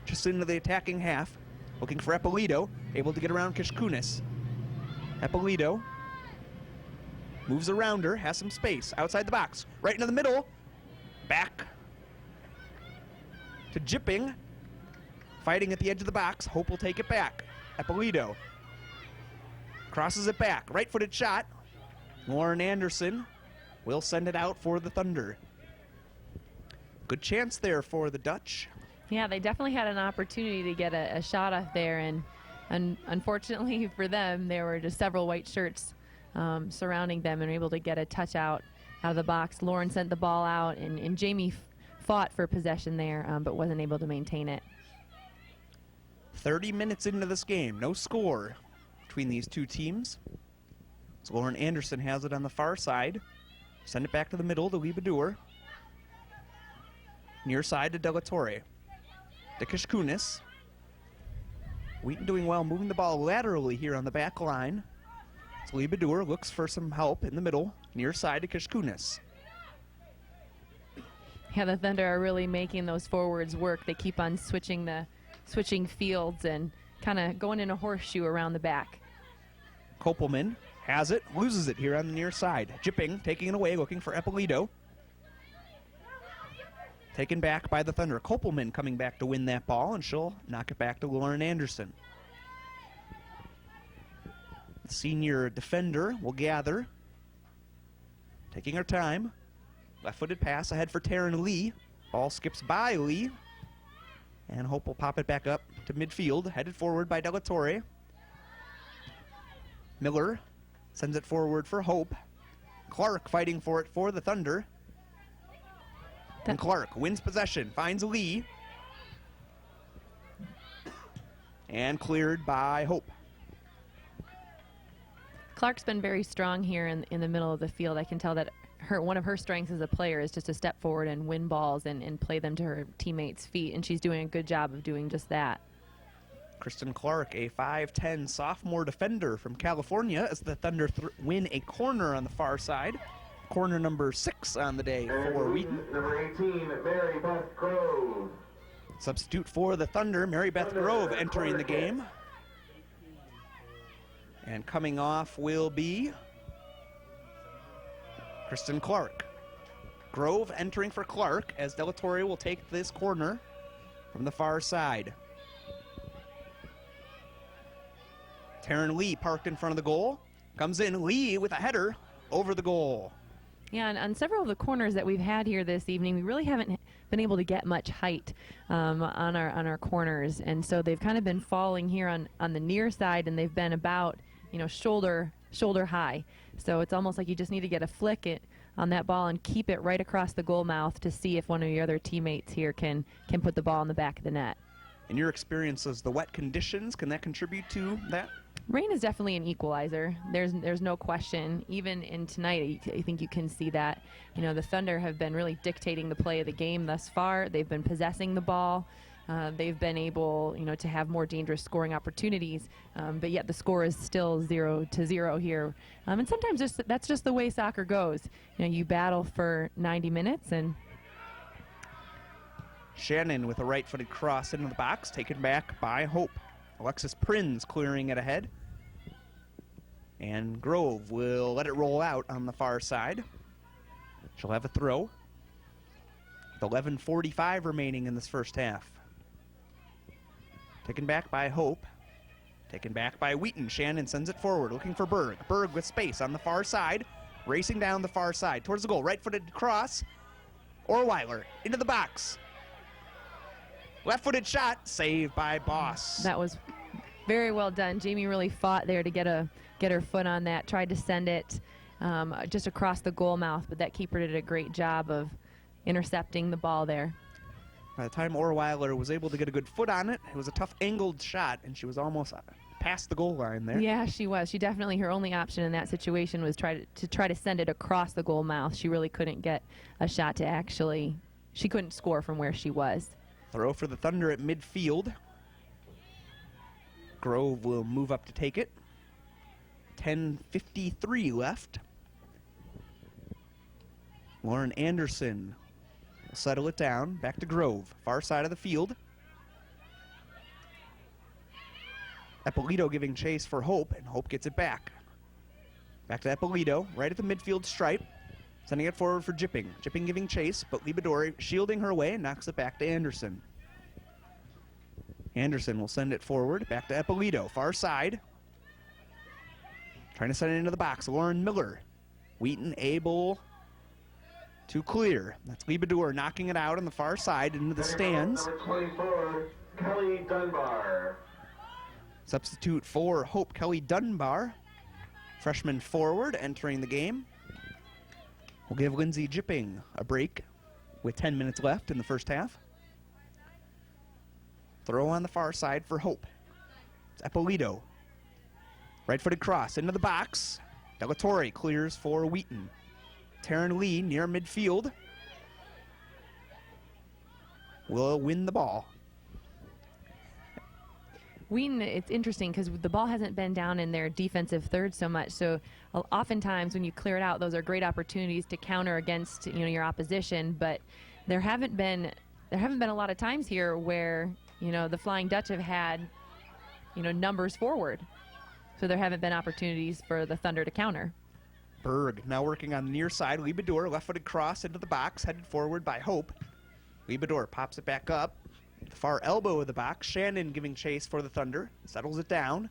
just into the attacking half. Looking for Eppolito. Able to get around Kishkunis. Eppolito moves around her. Has some space. Outside the box. Right into the middle. Back to Jipping. Fighting at the edge of the box. Hope will take it back. Eppolito crosses it back. Right-footed shot. Lauren Anderson will send it out for the Thunder. Good chance there for the Dutch. Yeah, they definitely had an opportunity to get a shot off there, and unfortunately for them, there were just several white shirts surrounding them and were able to get a touch out of the box. Lauren sent the ball out, and Jamie fought for possession there, but wasn't able to maintain it. 30 minutes into this game, no score between these two teams. So Lauren Anderson has it on the far side. Send it back to the middle to Libadur. Near side to Delatorre. To Kishkunis. Wheaton doing well moving the ball laterally here on the back line. So Libadur looks for some help in the middle. Near side to Kishkunis. Yeah, the Thunder are really making those forwards work. They keep on switching fields and kind of going in a horseshoe around the back. Kopelman has it, loses it here on the near side. Jipping, taking it away, looking for Eppolito. Taken back by the Thunder. Kopelman coming back to win that ball, and she'll knock it back to Lauren Anderson. The senior defender will gather. Taking her time. Left-footed pass ahead for Taryn Lee. Ball skips by Lee. And Hope will pop it back up to midfield. Headed forward by Delatorre. Miller sends it forward for Hope. Clark fighting for it for the Thunder. And Clark wins possession, finds Lee. And cleared by Hope. Clark's been very strong here in the middle of the field. I can tell that one of her strengths as a player is just to step forward and win balls and play them to her teammates' feet, and she's doing a good job of doing just that. Kristen Clark, a 5'10 sophomore defender from California, as the Thunder win a corner on the far side. Corner number 6 on the day for Wheaton. Number 18, Mary Beth Grove. Substitute for the Thunder, Mary Beth Grove entering the game. And coming off will be Kristen Clark. Grove entering for Clark as Delatorre will take this corner from the far side. Taryn Lee parked in front of the goal. Comes in Lee with a header over the goal. Yeah, and on several of the corners that we've had here this evening, we really haven't been able to get much height on our corners, and so they've kind of been falling here on the near side, and they've been about shoulder high. So it's almost like you just need to get a flick on that ball and keep it right across the goal mouth to see if one of your other teammates here can put the ball in the back of the net. In your experiences, the wet conditions, can that contribute to that? Rain is definitely an equalizer. There's no question. Even in tonight, I think you can see that. The Thunder have been really dictating the play of the game thus far. They've been possessing the ball. They've been able, to have more dangerous scoring opportunities. But yet the score is still 0-0 here. And sometimes that's just the way soccer goes. You battle for 90 minutes and. Shannon with a right-footed cross into the box, taken back by Hope. Alexis Prinz clearing it ahead. And Grove will let it roll out on the far side. She'll have a throw. With 11:45 remaining in this first half. Taken back by Hope. Taken back by Wheaton. Shannon sends it forward, looking for Berg. Berg with space on the far side. Racing down the far side towards the goal. Right-footed cross. Orweiler into the box. Left-footed shot, saved by Boss. That was very well done. Jamie really fought there to get her foot on that. Tried to send it just across the goal mouth, but that keeper did a great job of intercepting the ball there. By the time Orweiler was able to get a good foot on it, it was a tough angled shot, and she was almost past the goal line there. Yeah, she was. She definitely, her only option in that situation was try to send it across the goal mouth. She really couldn't get a shot to she couldn't score from where she was. Throw for the Thunder at midfield. Grove will move up to take it. 10:53 left. Lauren Anderson will settle it down. Back to Grove, far side of the field. Eppolito giving chase for Hope, and Hope gets it back. Back to Eppolito, right at the midfield stripe. Sending it forward for Jipping. Jipping giving chase, but Libadur shielding her away and knocks it back to Anderson. Anderson will send it forward, back to Eppolito, far side. Trying to send it into the box, Lauren Miller. Wheaton able to clear. That's Liebedor knocking it out on the far side into the stands. Number 24, Kelly Dunbar. Substitute for Hope, Kelly Dunbar, freshman forward entering the game. We'll give Lindsay Jipping a break with 10 minutes left in the first half. Throw on the far side for Hope. It's Eppolito. Right-footed cross into the box. Delatorre clears for Wheaton. Taryn Lee near midfield will win the ball. Wheaton, it's interesting because the ball hasn't been down in their defensive third so much. So oftentimes when you clear it out, those are great opportunities to counter against your opposition. But there haven't been a lot of times here where the Flying Dutch have had numbers forward. So there haven't been opportunities for the Thunder to counter. Berg now working on the near side. Liebedor left-footed cross into the box, headed forward by Hope. Liebedor pops it back up. The far elbow of the box. Shannon giving chase for the Thunder. Settles it down.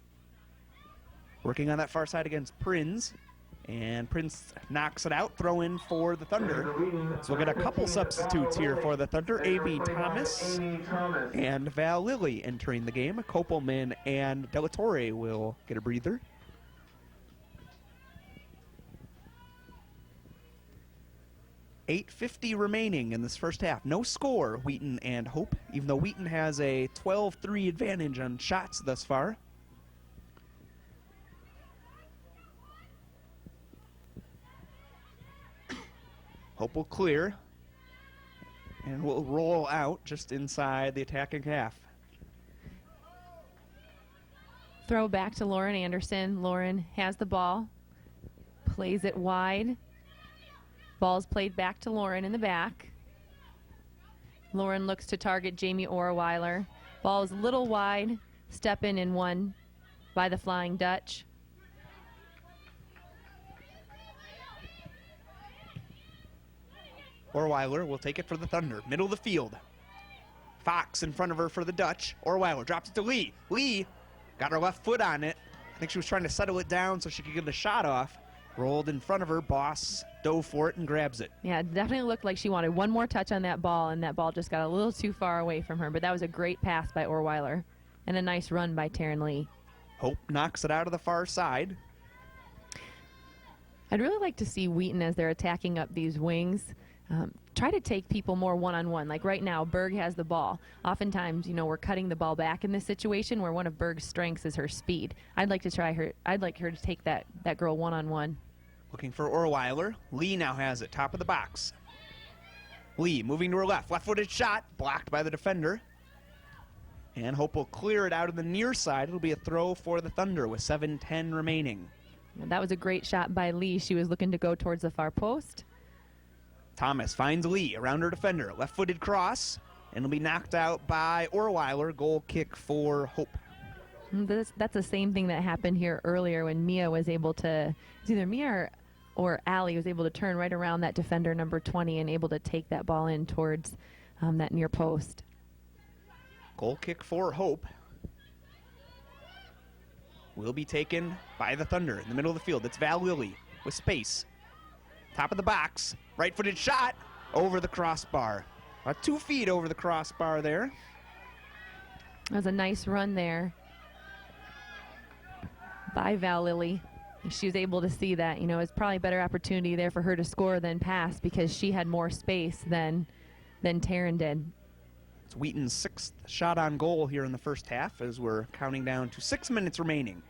Working on that far side against Prinz. And Prinz knocks it out. Throw in for the Thunder. So we'll get a couple substitutes here for the Thunder. A.B. Thomas and Val Lilly entering the game. Kopelman and Delatorre will get a breather. .850 remaining in this first half. No score, Wheaton and Hope, even though Wheaton has a 12-3 advantage on shots thus far. Hope will clear and will roll out just inside the attacking half. Throw back to Lauren Anderson. Lauren has the ball, plays it wide. Ball's played back to Lauren in the back. Lauren looks to target Jamie Orweiler. Ball is a little wide. Step in and one by the Flying Dutch. Orweiler will take it for the Thunder. Middle of the field. Fox in front of her for the Dutch. Orweiler drops it to Lee. Lee got her left foot on it. I think she was trying to settle it down so she could get the shot off. Rolled in front of her. Boss dove for it and grabs it. Yeah, it definitely looked like she wanted one more touch on that ball, and that ball just got a little too far away from her. But that was a great pass by Orweiler and a nice run by Taryn Lee. Hope knocks it out of the far side. I'd really like to see Wheaton, as they're attacking up these wings, try to take people more one-on-one. Like right now, Berg has the ball. Oftentimes, we're cutting the ball back in this situation where one of Berg's strengths is her speed. I'd like her to take that girl one-on-one. Looking for Orweiler. Lee now has it, top of the box. Lee moving to her left. Left-footed shot, blocked by the defender. And Hope will clear it out of the near side. It'll be a throw for the Thunder with 7:10 remaining. That was a great shot by Lee. She was looking to go towards the far post. Thomas finds Lee around her defender. Left-footed cross, and it'll be knocked out by Orweiler. Goal kick for Hope. That's the same thing that happened here earlier when Mia was able to, it's either Mia or Allie was able to turn right around that defender, number 20, and able to take that ball in towards that near post. Goal kick for Hope will be taken by the Thunder in the middle of the field. It's Val Lilly with space. Top of the box, right-footed shot over the crossbar. About 2 feet over the crossbar there. That was a nice run there by Val Lilly. She was able to see that, it's probably a better opportunity there for her to score than pass because she had more space than Taryn did. It's Wheaton's 6th shot on goal here in the first half as we're counting down to 6 minutes remaining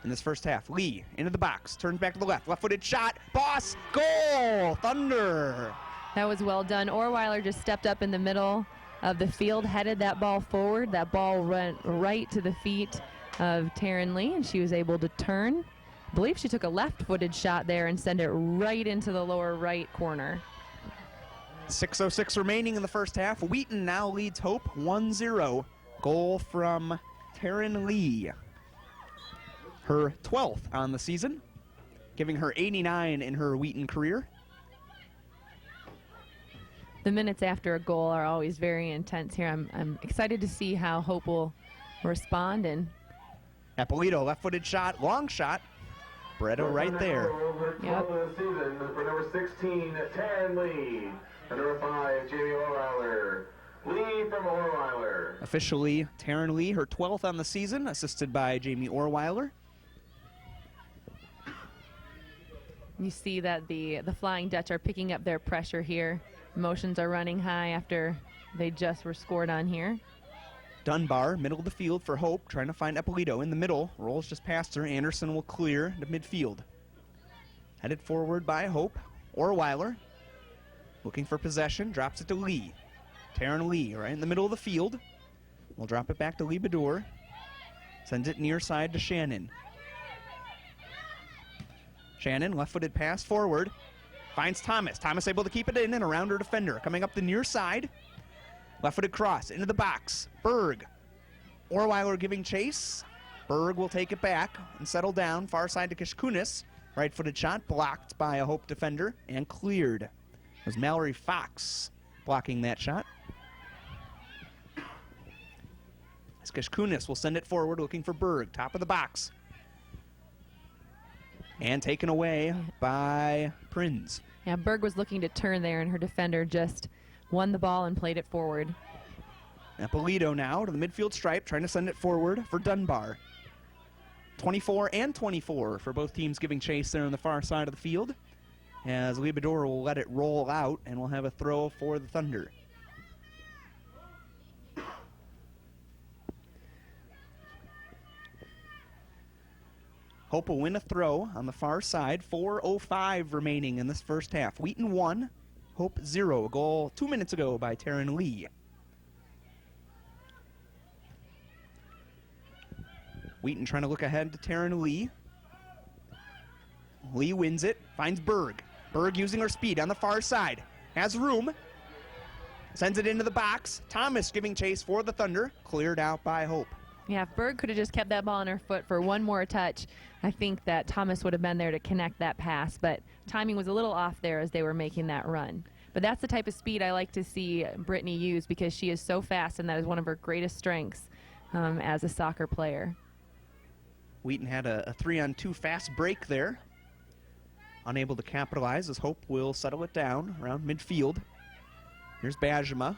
in this first half. Lee into the box, turns back to the left-footed shot, Boss, goal, Thunder. That was well done. Orweiler just stepped up in the middle of the field, headed that ball forward. That ball went right to the feet of Taryn Lee, and she was able to turn. I believe she took a left-footed shot there and sent it right into the lower right corner. 6:06 remaining in the first half. Wheaton now leads Hope 1-0. Goal from Taryn Lee. Her 12th on the season, giving her 89 in her Wheaton career. The minutes after a goal are always very intense here. I'm excited to see how Hope will respond. And Eppolito, left-footed shot, long shot. Bretta right there. Yep. For number 16, Taryn Lee. For number 5, Jamie Orweiler. Lee from Orweiler. Officially, Taryn Lee, her 12th on the season, assisted by Jamie Orweiler. You see that the Flying Dutch are picking up their pressure here. Emotions are running high after they just were scored on here. Dunbar, middle of the field for Hope, trying to find Eppolito in the middle. Rolls just past her. Anderson will clear to midfield. Headed forward by Hope. Orweiler, looking for possession, drops it to Lee. Taryn Lee, right in the middle of the field. We'll drop it back to Lee Bador. Sends it near side to Shannon. Shannon, left-footed pass forward. Finds Thomas. Thomas able to keep it in and around her defender. Coming up the near side. Left-footed cross into the box. Berg. Orweiler giving chase. Berg will take it back and settle down. Far side to Kishkunis. Right-footed shot blocked by a Hope defender and cleared. It was Mallory Fox blocking that shot. As Kishkunis will send it forward looking for Berg. Top of the box. And taken away by Prinz. Yeah, Berg was looking to turn there, and her defender just won the ball and played it forward. Eppolito now to the midfield stripe, trying to send it forward for Dunbar. 24 and 24 for both teams giving chase there on the far side of the field. As Libador will let it roll out, and we'll have a throw for the Thunder. Hope will win a throw on the far side. 4:05 remaining in this first half. Wheaton 1, Hope 0. A goal 2 minutes ago by Taryn Lee. Wheaton trying to look ahead to Taryn Lee. Lee wins it, finds Berg. Berg using her speed on the far side. Has room. Sends it into the box. Thomas giving chase for the Thunder. Cleared out by Hope. Yeah, if Berg could have just kept that ball on her foot for one more touch, I think that Thomas would have been there to connect that pass, but timing was a little off there as they were making that run. But that's the type of speed I like to see Brittany use because she is so fast, and that is one of her greatest strengths as a soccer player. Wheaton had a 3-on-2 fast break there. Unable to capitalize as Hope will settle it down around midfield. Here's Bajema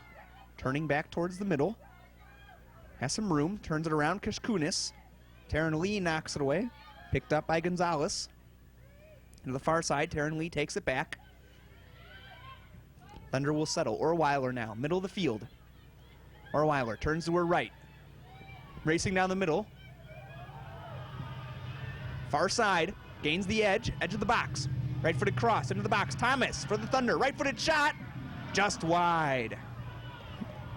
turning back towards the middle. Has some room, turns it around, Kishkunis. Taryn Lee knocks it away, picked up by Gonzalez. To the far side, Taryn Lee takes it back. Thunder will settle. Orweiler now, middle of the field. Orweiler turns to her right. Racing down the middle. Far side, gains the edge of the box. Right-footed cross into the box. Thomas for the Thunder, right-footed shot, just wide.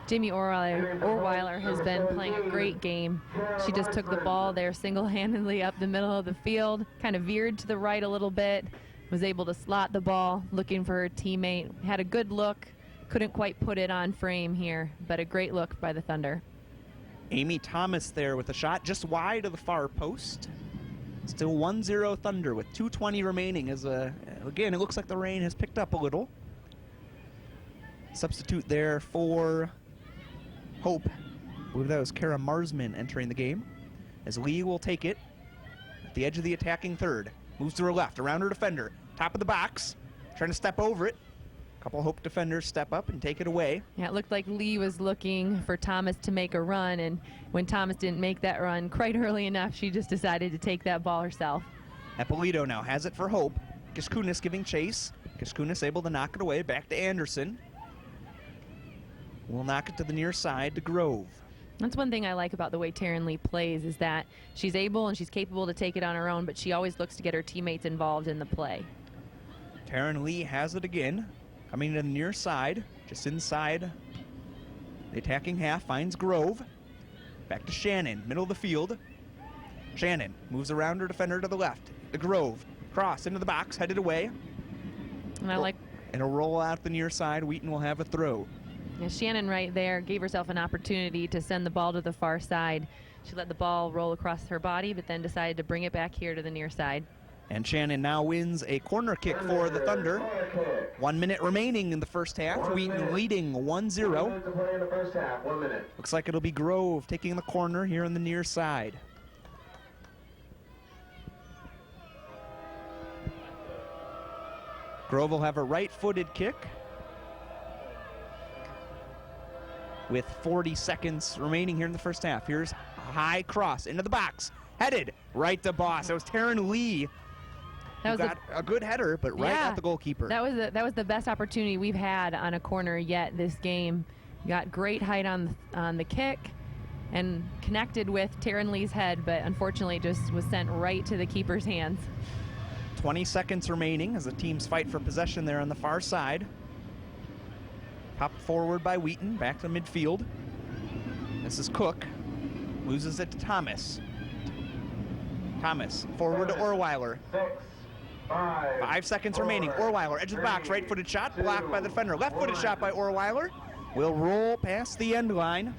Jamie Orweiler has been playing a great game. She just took the ball there single-handedly up the middle of the field, kind of veered to the right a little bit, was able to slot the ball, looking for her teammate. Had a good look, couldn't quite put it on frame here, but a great look by the Thunder. Amy Thomas there with a shot just wide of the far post. Still 1-0 Thunder with 2:20 remaining as, again, it looks like the rain has picked up a little. Substitute there for Hope. I believe that was Kara Marsman entering the game. As Lee will take it at the edge of the attacking third. Moves to her left, around her defender. Top of the box, trying to step over it. A couple Hope defenders step up and take it away. Yeah, it looked like Lee was looking for Thomas to make a run, and when Thomas didn't make that run quite early enough, she just decided to take that ball herself. Eppolito now has it for Hope. Kishkunis giving chase. Kishkunis able to knock it away, back to Anderson. We'll knock it to the near side to Grove. That's one thing I like about the way Taryn Lee plays is that she's able and she's capable to take it on her own, but she always looks to get her teammates involved in the play. Taryn Lee has it again. Coming to the near side, just inside the attacking half, finds Grove. Back to Shannon, middle of the field. Shannon moves around her defender to the left. The Grove, cross into the box, headed away. And I like... And a roll out the near side. Wheaton will have a throw. Yeah, Shannon right there gave herself an opportunity to send the ball to the far side. She let the ball roll across her body, but then decided to bring it back here to the near side. And Shannon now wins a corner kick for the Thunder. 1 minute remaining in the first half. Wheaton leading 1-0. Looks like it'll be Grove taking the corner here on the near side. Grove will have a right-footed kick with 40 seconds remaining here in the first half. Here's a high cross into the box. Headed right to Boss. It was Taryn Lee who got a good header, but right at the goalkeeper. That was the best opportunity we've had on a corner yet this game. Got great height on the kick and connected with Taryn Lee's head, but unfortunately just was sent right to the keeper's hands. 20 seconds remaining as the teams fight for possession there on the far side. Popped forward by Wheaton, back to midfield. This is Cook. Loses it to Thomas. Thomas forward to Orweiler. 5 seconds remaining. Orweiler, edge of the box, right-footed shot, blocked by the defender. Left-footed shot by Orweiler. Will roll past the end line.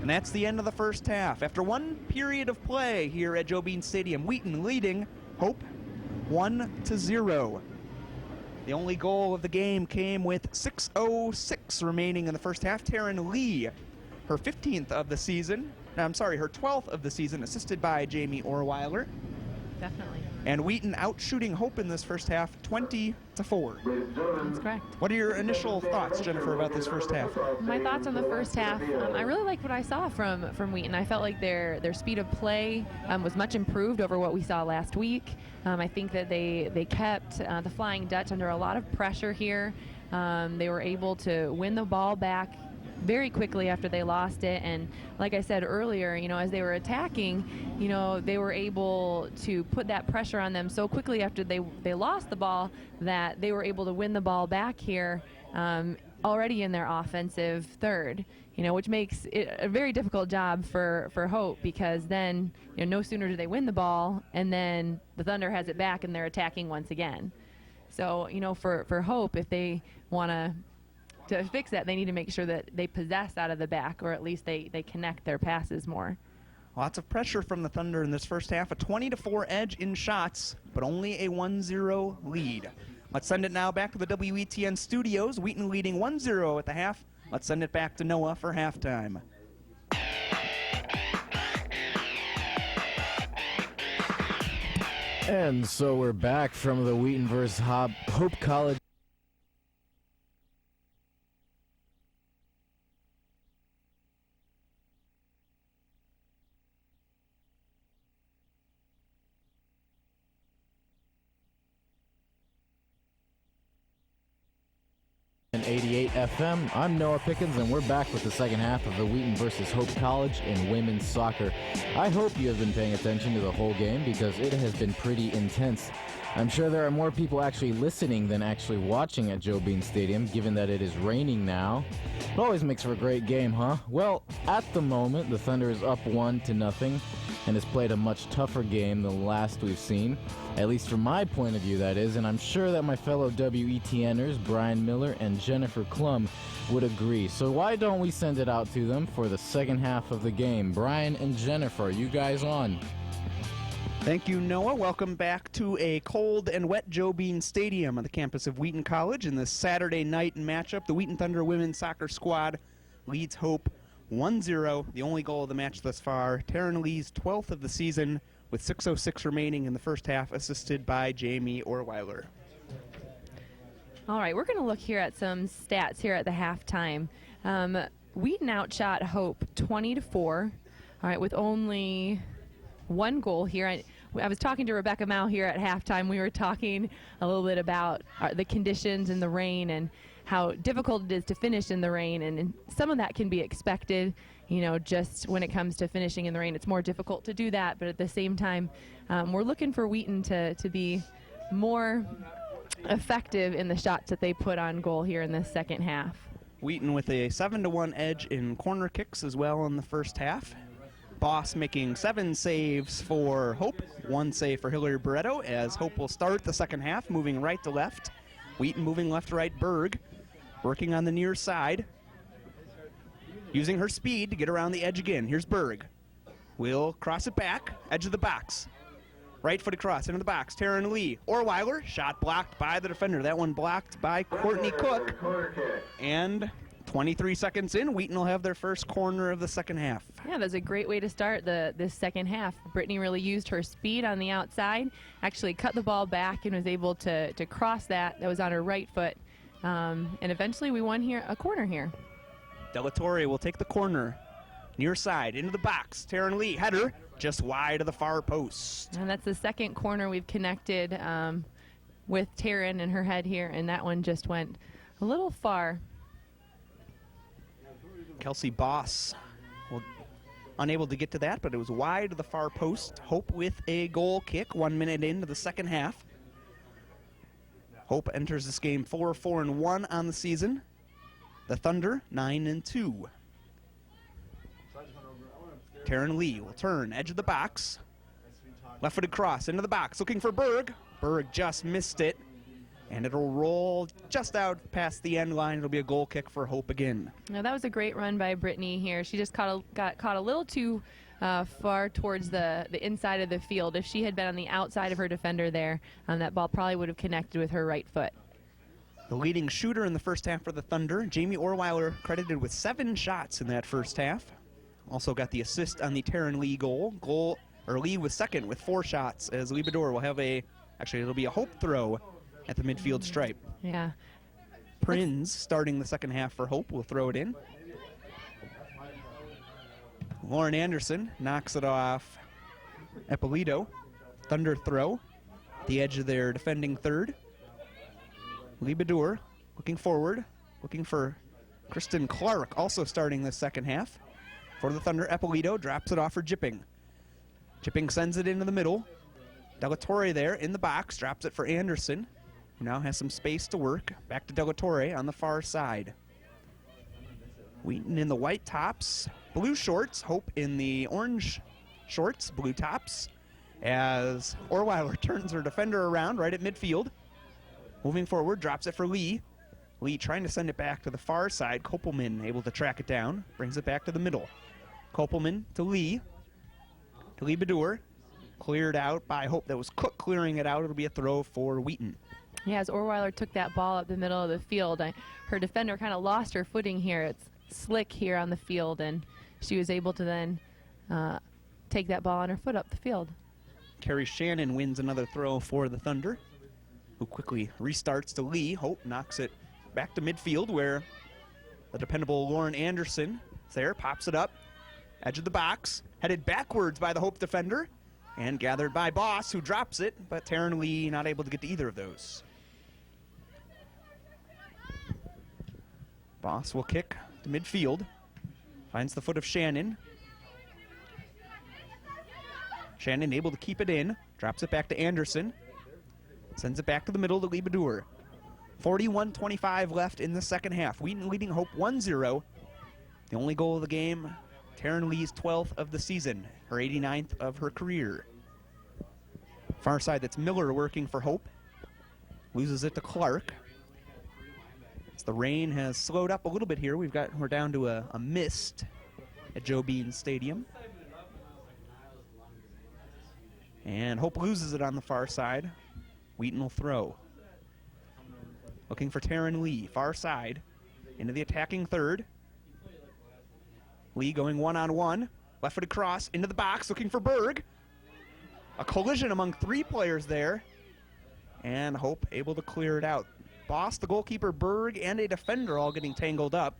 And that's the end of the first half. After one period of play here at Joe Bean Stadium, Wheaton leading Hope 1-0. The only goal of the game came with 6:06 remaining in the first half. Taryn Lee, her 15th of the season. I'm sorry, her 12th of the season, assisted by Jamie Orweiler. Definitely. And Wheaton outshooting Hope in this first half, 20-4. That's correct. What are your initial thoughts, Jennifer, about this first half? My thoughts on the first half, I really liked what I saw from Wheaton. I felt like their speed of play was much improved over what we saw last week. I think that they kept the Flying Dutch under a lot of pressure here. They were able to win the ball back very quickly after they lost it, and like I said earlier, as they were attacking, they were able to put that pressure on them so quickly after they lost the ball that they were able to win the ball back here already in their offensive third, which makes it a very difficult job for Hope, because then no sooner do they win the ball and then the Thunder has it back and they're attacking once again. So for Hope, if they want to fix that, they need to make sure that they possess out of the back, or at least they connect their passes more. Lots of pressure from the Thunder in this first half. A 20-4 edge in shots, but only a 1-0 lead. Let's send it now back to the WETN studios. Wheaton leading 1-0 at the half. Let's send it back to Noah for halftime. And so we're back from the Wheaton versus Hope College. And 88 FM. I'm Noah Pickens, and we're back with the second half of the Wheaton versus Hope College in women's soccer. I hope you have been paying attention to the whole game, because it has been pretty intense. I'm sure there are more people actually listening than actually watching at Joe Bean Stadium, given that it is raining now. It always makes for a great game, huh? Well, at the moment, the Thunder is up 1-0 and has played a much tougher game than the last we've seen, at least from my point of view, that is, and I'm sure that my fellow WETNers, Brian Miller and Jennifer Klum, would agree. So why don't we send it out to them for the second half of the game? Brian and Jennifer, you guys on. Thank you, Noah. Welcome back to a cold and wet Joe Bean Stadium on the campus of Wheaton College. In this Saturday night matchup, the Wheaton Thunder women's soccer squad leads Hope 1-0, the only goal of the match thus far. Taryn Lee's 12th of the season, with 6:06 remaining in the first half, assisted by Jamie Orweiler. All right, we're going to look here at some stats here at the halftime. Wheaton outshot Hope 20-4, all right, with only one goal here. I was talking to Rebecca Mao here at halftime. We were talking a little bit about the conditions and the rain and how difficult it is to finish in the rain, and some of that can be expected, just when it comes to finishing in the rain. It's more difficult to do that, but at the same time, we're looking for Wheaton to be more effective in the shots that they put on goal here in this second half. Wheaton with a 7-1 edge in corner kicks as well in the first half. Boss making 7 saves for Hope, 1 save for Hillary Barreto, as Hope will start the second half, moving right to left. Wheaton moving left to right. Berg working on the near side, using her speed to get around the edge again. Here's Berg. Will cross it back, edge of the box. Right-footed cross into the box. Taryn Lee. Orweiler, shot blocked by the defender. That one blocked by Courtney Cook. And 23 seconds in, Wheaton will have their first corner of the second half. Yeah, that's a great way to start this second half. Brittany really used her speed on the outside, actually cut the ball back and was able to cross that. That was on her right foot. And eventually we won here a corner here. Della Torre will take the corner. Near side, into the box. Taryn Lee, header, just wide of the far post. And that's the second corner we've connected with Taryn and her head here, and that one just went a little far. Kelsey Boss unable to get to that, but it was wide of the far post. Hope with a goal kick 1 minute into the second half. Hope enters this game 4-4-1 on the season. The Thunder 9-2. Taryn Lee will turn, edge of the box. Left-footed cross into the box, looking for Berg. Berg just missed it, and it'll roll just out past the end line. It'll be a goal kick for Hope again. Now that was a great run by Brittany here. She just got caught a little too far towards the inside of the field. If she had been on the outside of her defender there, that ball probably would have connected with her right foot. The leading shooter in the first half for the Thunder, Jamie Orweiler, credited with 7 shots in that first half. Also got the assist on the Taryn Lee goal. Lee was second with 4 shots, as Lee Bedore will have it'll be a Hope throw at the midfield stripe. Yeah. Prinz starting the second half for Hope will throw it in. Lauren Anderson knocks it off Eppolito. Thunder throw, the edge of their defending third. Lee Bedore looking forward, looking for Kristen Clark, also starting the second half. For the Thunder, Eppolito drops it off for Jipping. Jipping sends it into the middle. Della Torre there in the box, drops it for Anderson, who now has some space to work. Back to Della Torre on the far side. Wheaton in the white tops, blue shorts. Hope in the orange shorts, blue tops, as Orweiler turns her defender around right at midfield. Moving forward, drops it for Lee. Lee trying to send it back to the far side. Kopelman able to track it down, brings it back to the middle. Kopelman to Lee Bedore. Cleared out by Hope. That was Cook clearing it out. It'll be a throw for Wheaton. Yeah, as Orweiler took that ball up the middle of the field, her defender kind of lost her footing here. It's slick here on the field, and she was able to then take that ball on her foot up the field. Carrie Shannon wins another throw for the Thunder, who quickly restarts to Lee. Hope knocks it back to midfield, where the dependable Lauren Anderson is there, pops it up, edge of the box, headed backwards by the Hope defender, and gathered by Boss, who drops it, but Taryn Lee not able to get to either of those. Boss will kick to midfield, finds the foot of Shannon. Shannon able to keep it in, drops it back to Anderson, sends it back to the middle to Lee Bedore. 41-25 left in the second half. Wheaton leading Hope 1-0. The only goal of the game, Taryn Lee's 12th of the season, her 89th of her career. Far side, that's Miller working for Hope. Loses it to Clark. As the rain has slowed up a little bit here, we're down to a mist at Joe Bean Stadium. And Hope loses it on the far side. Wheaton will throw. Looking for Taryn Lee, far side, into the attacking third. Lee going one-on-one, left-footed cross into the box, looking for Berg. A collision among 3 players there, and Hope able to clear it out. Boss, the goalkeeper, Berg, and a defender all getting tangled up,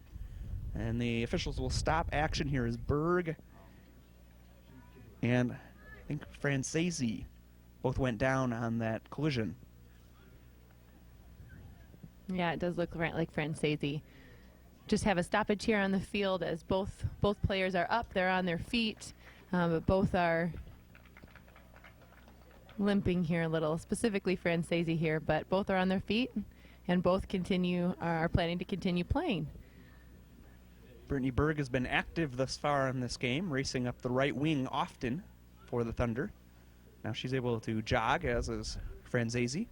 and the officials will stop action here as Berg and I think Francesi both went down on that collision. Yeah, it does look like Francesi. Just have a stoppage here on the field as both players are up. They're on their feet, but both are limping here a little, specifically Francesi here, but both are on their feet and both are planning to continue playing. Brittany Berg has been active thus far in this game, racing up the right wing often for the Thunder. Now she's able to jog, as is Francesi.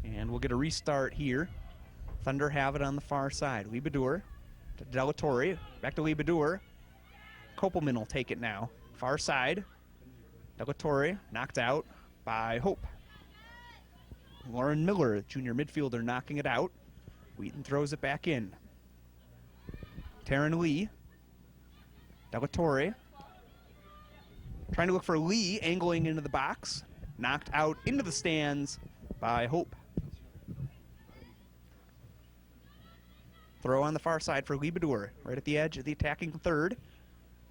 And we'll get a restart here. Thunder have it on the far side. Lee Bedore to Della Torre. Back to Lee Bedore. Kopelman will take it now. Far side. Della Torre knocked out by Hope. Lauren Miller, junior midfielder, knocking it out. Wheaton throws it back in. Taryn Lee. Delatorre. Trying to look for Lee, angling into the box. Knocked out into the stands by Hope. Throw on the far side for Lee Bedour, right at the edge of the attacking third.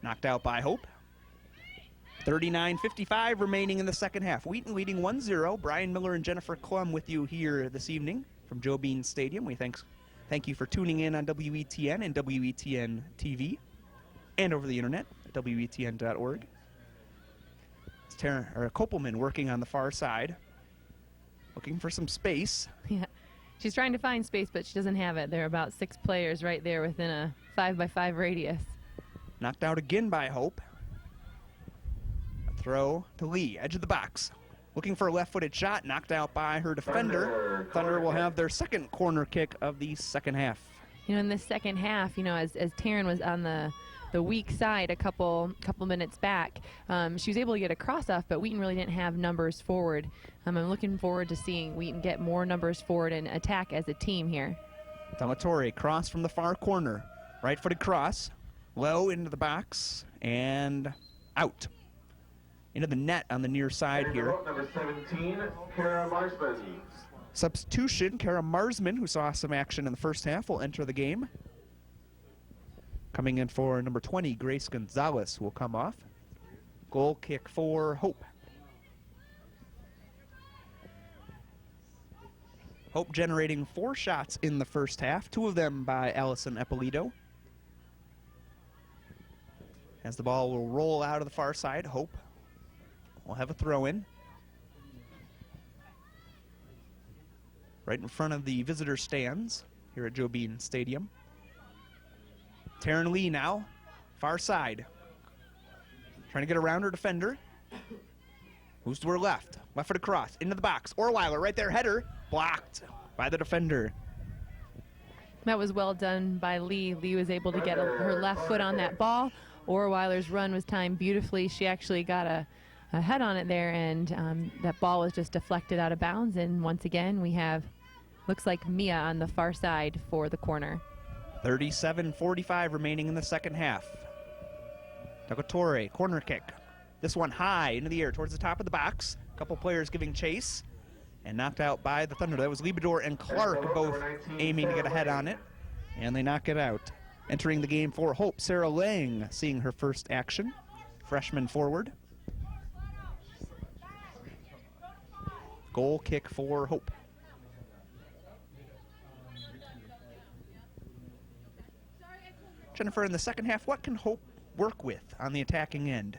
Knocked out by Hope. 39:55 remaining in the second half. Wheaton leading 1-0. Brian Miller and Jennifer Klum with you here this evening from Joe Bean Stadium. We thank you for tuning in on WETN and WETN TV and over the internet at WETN.org. It's Kopelman working on the far side, looking for some space. Yeah, she's trying to find space, but she doesn't have it. There are about 6 players right there within a 5x5 radius. Knocked out again by Hope. Throw to Lee, edge of the box. Looking for a left-footed shot, knocked out by her defender. Thunder will have their second corner kick of the second half. You know, in the second half, you know, as Taryn was on the weak side a couple minutes back, she was able to get a cross off, but Wheaton really didn't have numbers forward. I'm looking forward to seeing Wheaton get more numbers forward and attack as a team here. Delatorre, cross from the far corner. Right-footed cross, low into the box, and out. Into the net on the near side here. Number 17, Kara Marsman. Substitution, Kara Marsman, who saw some action in the first half, will enter the game. Coming in for number 20, Grace Gonzalez, will come off. Goal kick for Hope. Hope generating 4 shots in the first half, 2 of them by Allison Eppolito. As the ball will roll out of the far side, Hope will have a throw-in. Right in front of the visitor stands here at Joe Bean Stadium. Taryn Lee now, far side. Trying to get around her defender. Who's to her left? Left-footed cross, into the box. Orweiler right there, header, blocked by the defender. That was well done by Lee. Lee was able to get her left foot on that ball. Orweiler's run was timed beautifully. She actually got a head on it there, and that ball was just deflected out of bounds. And once again, we have, looks like Mia on the far side for the corner. 37:45 remaining in the second half. Delatorre, corner kick. This one high into the air towards the top of the box. A couple players giving chase, and knocked out by the Thunder. That was Lee Bedour and Clark both aiming to get a head on it, and they knock it out. Entering the game for Hope, Sarah Lang, seeing her first action. Freshman forward. Goal kick for Hope. Jennifer, in the second half, what can Hope work with on the attacking end?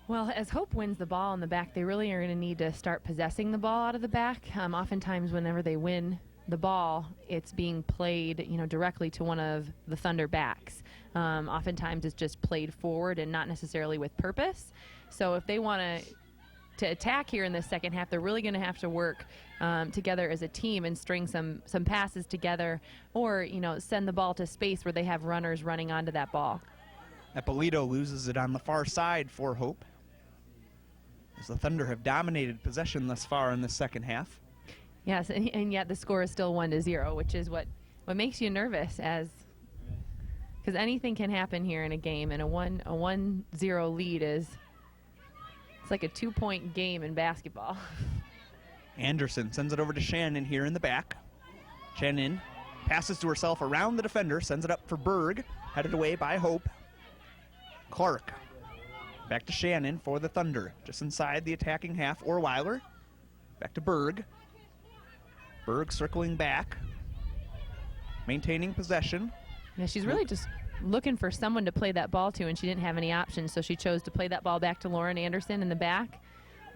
Well, as Hope wins the ball in the back, they really are going to need to start possessing the ball out of the back. Oftentimes, whenever they win the ball, it's being played, you know, directly to one of the Thunder backs. Oftentimes, it's just played forward and not necessarily with purpose. So if they want to attack here in the second half, they're really going to have to work together as a team and string some passes together, or, you know, send the ball to space where they have runners running onto that ball. Eppolito loses it on the far side for Hope, as the Thunder have dominated possession thus far in the second half. Yes, and yet the score is still 1-0, which is what makes you nervous, because anything can happen here in a game, and a 1-0 lead is, it's like a 2-point game in basketball. Anderson sends it over to Shannon here in the back. Shannon passes to herself around the defender, sends it up for Berg, headed away by Hope. Clark back to Shannon for the Thunder, just inside the attacking half. Orweiler back to Berg. Berg circling back, maintaining possession. Yeah, she's really just looking for someone to play that ball to, and she didn't have any options, so she chose to play that ball back to Lauren Anderson in the back.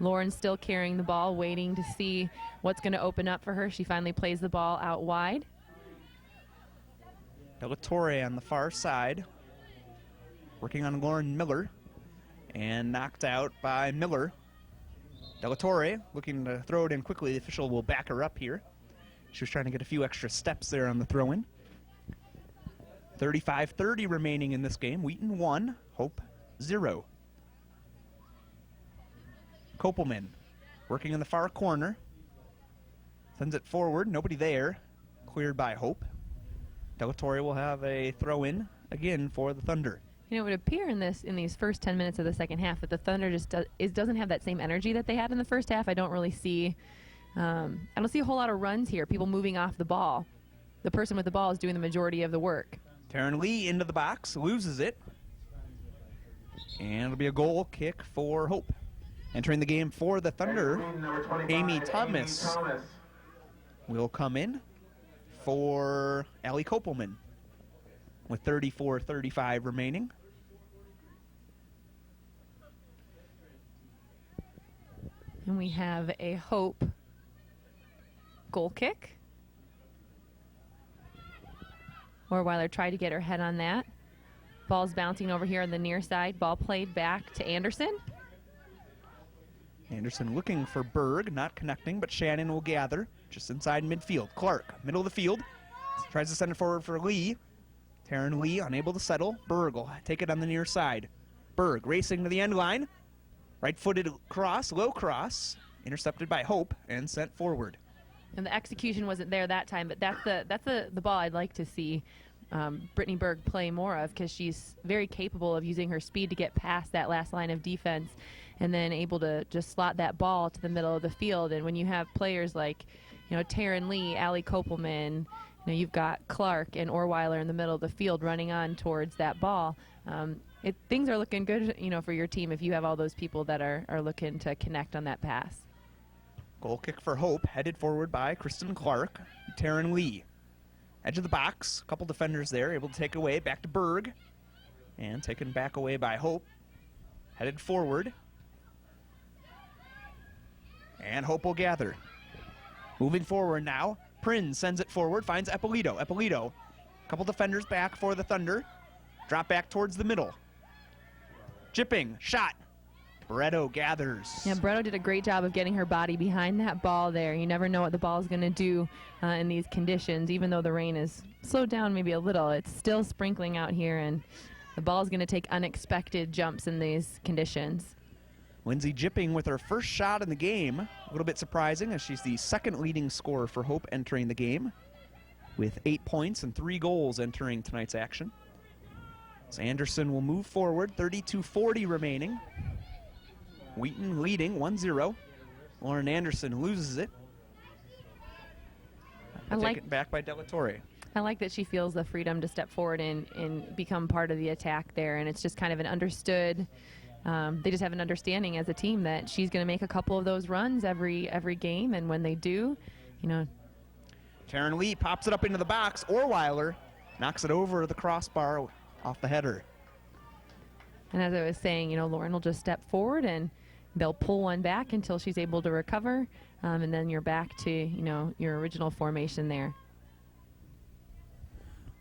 Lauren's still carrying the ball, waiting to see what's going to open up for her. She finally plays the ball out wide. Delatorre on the far side, working on Lauren Miller, and knocked out by Miller. Delatorre looking to throw it in quickly. The official will back her up here. She was trying to get a few extra steps there on the throw-in. 35:30 remaining in this game. Wheaton 1, Hope 0. Kopelman working in the far corner. Sends it forward, nobody there. cleared by Hope. Delatorre will have a throw-in again for the Thunder. You know, it would appear in these first 10 minutes of the second half that the Thunder just doesn't have that same energy that they had in the first half. I don't really see I don't see a whole lot of runs here, people moving off the ball. The person with the ball is doing the majority of the work. Taryn Lee into the box, loses it. And it'll be a goal kick for Hope. Entering the game for the Thunder, Amy Thomas will come in for Allie Kopelman with 34:35 remaining. And we have a Hope goal kick. Orweiler tried to get her head on that. Ball's bouncing over here on the near side. Ball played back to Anderson. Anderson looking for Berg, not connecting, but Shannon will gather just inside midfield. Clark, middle of the field, tries to send it forward for Lee. Taryn Lee unable to settle. Berg will take it on the near side. Berg racing to the end line. Right-footed cross, low cross, intercepted by Hope and sent forward. And the execution wasn't there that time, but that's the ball I'd like to see Brittany Berg play more of, because she's very capable of using her speed to get past that last line of defense and then able to just slot that ball to the middle of the field. And when you have players like, Taryn Lee, Allie Kopelman, you've got Clark and Orweiler in the middle of the field running on towards that ball. Things are looking good, for your team if you have all those people that are looking to connect on that pass. Goal kick for Hope, headed forward by Kristen Clark. Taryn Lee. Edge of the box, a couple defenders there, able to take away, back to Berg. And taken back away by Hope. Headed forward. And Hope will gather. Moving forward now, Prinz sends it forward, finds Eppolito. Eppolito, a couple defenders back for the Thunder. Drop back towards the middle. Jipping, shot. Bretto gathers. Yeah, Bretto did a great job of getting her body behind that ball there. You never know what the ball is going to do in these conditions. Even though the rain is slowed down maybe a little, it's still sprinkling out here, and the ball is going to take unexpected jumps in these conditions. Lindsay Jipping with her first shot in the game. A little bit surprising, as she's the second leading scorer for Hope entering the game, with 8 points and 3 goals entering tonight's action. So Anderson will move forward, 32:40 remaining. Wheaton leading 1-0. Lauren Anderson loses it. Taken back by Delatorre. I like that she feels the freedom to step forward and become part of the attack there, and it's just kind of an understood. They just have an understanding as a team that she's going to make a couple of those runs every game, and when they do, Taryn Lee pops it up into the box. Orweiler knocks it over the crossbar off the header. And as I was saying, Lauren will just step forward and they'll pull one back until she's able to recover, and then you're back to, your original formation there.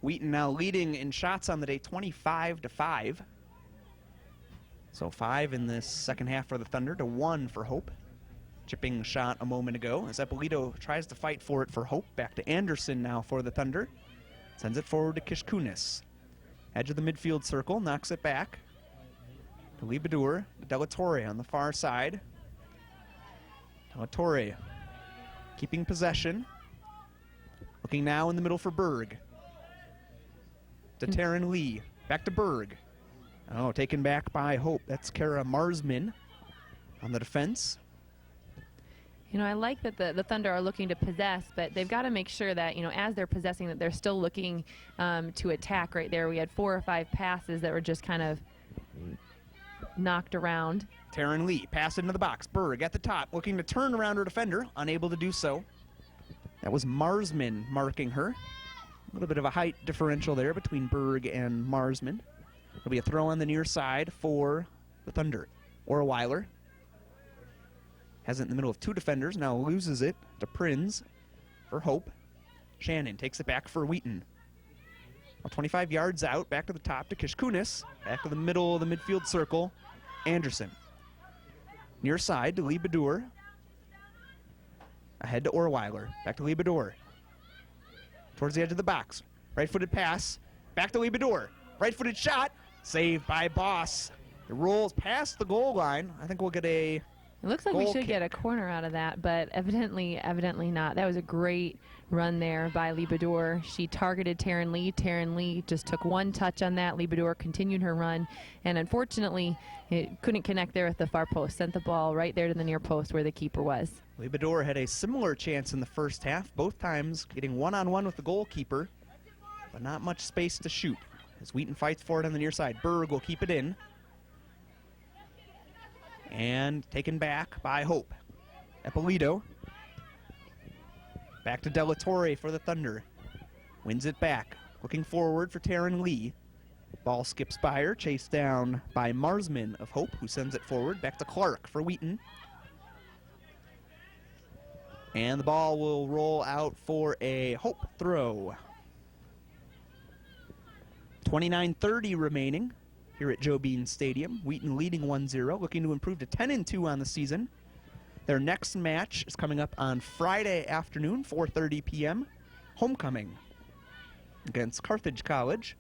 Wheaton now leading in shots on the day, 25-5. So 5 in this second half for the Thunder to 1 for Hope. Chipping shot a moment ago as Eppolito tries to fight for it for Hope. Back to Anderson now for the Thunder. Sends it forward to Kishkunis. Edge of the midfield circle, knocks it back. To Libadur, Delatorre on the far side. Delatorre keeping possession. Looking now in the middle for Berg. To Taryn Lee. Back to Berg. Oh, taken back by Hope. That's Kara Marsman on the defense. I like that the Thunder are looking to possess, but they've got to make sure that, as they're possessing, that they're still looking to attack right there. We had 4 or 5 passes that were just kind of knocked around. Taryn Lee, pass into the box. Berg at the top, looking to turn around her defender, unable to do so. That was Marsman marking her. A little bit of a height differential there between Berg and Marsman. There'll be a throw on the near side for the Thunder. Orweiler has it in the middle of 2 defenders, now loses it to Prinz for Hope. Shannon takes it back for Wheaton. 25 yards out, back to the top to Kishkunis. Back to the middle of the midfield circle, Anderson. Near side to Libadur. Ahead to Orweiler. Back to Libadur. Towards the edge of the box. Right-footed pass. Back to Libadur. Right-footed shot. Saved by Boss. It rolls past the goal line. I think we'll get a It looks like we should get a corner out of that, but evidently not. That was a great run there by Liebedor. She targeted Taryn Lee. Taryn Lee just took one touch on that. Liebedor continued her run, and unfortunately, it couldn't connect there at the far post. Sent the ball right there to the near post where the keeper was. Liebedor had a similar chance in the first half, both times getting one-on-one with the goalkeeper, but not much space to shoot. As Wheaton fights for it on the near side, Berg will keep it in. And taken back by Hope. Eppolito. Back to De La Torre for the Thunder. Wins it back. Looking forward for Taryn Lee. Ball skips by her, chased down by Marsman of Hope, who sends it forward. Back to Clark for Wheaton. And the ball will roll out for a Hope throw. 29:30 remaining here at Joe Bean Stadium. Wheaton leading 1-0, looking to improve to 10-2 on the season. Their next match is coming up on Friday afternoon, 4:30 p.m. Homecoming against Carthage College.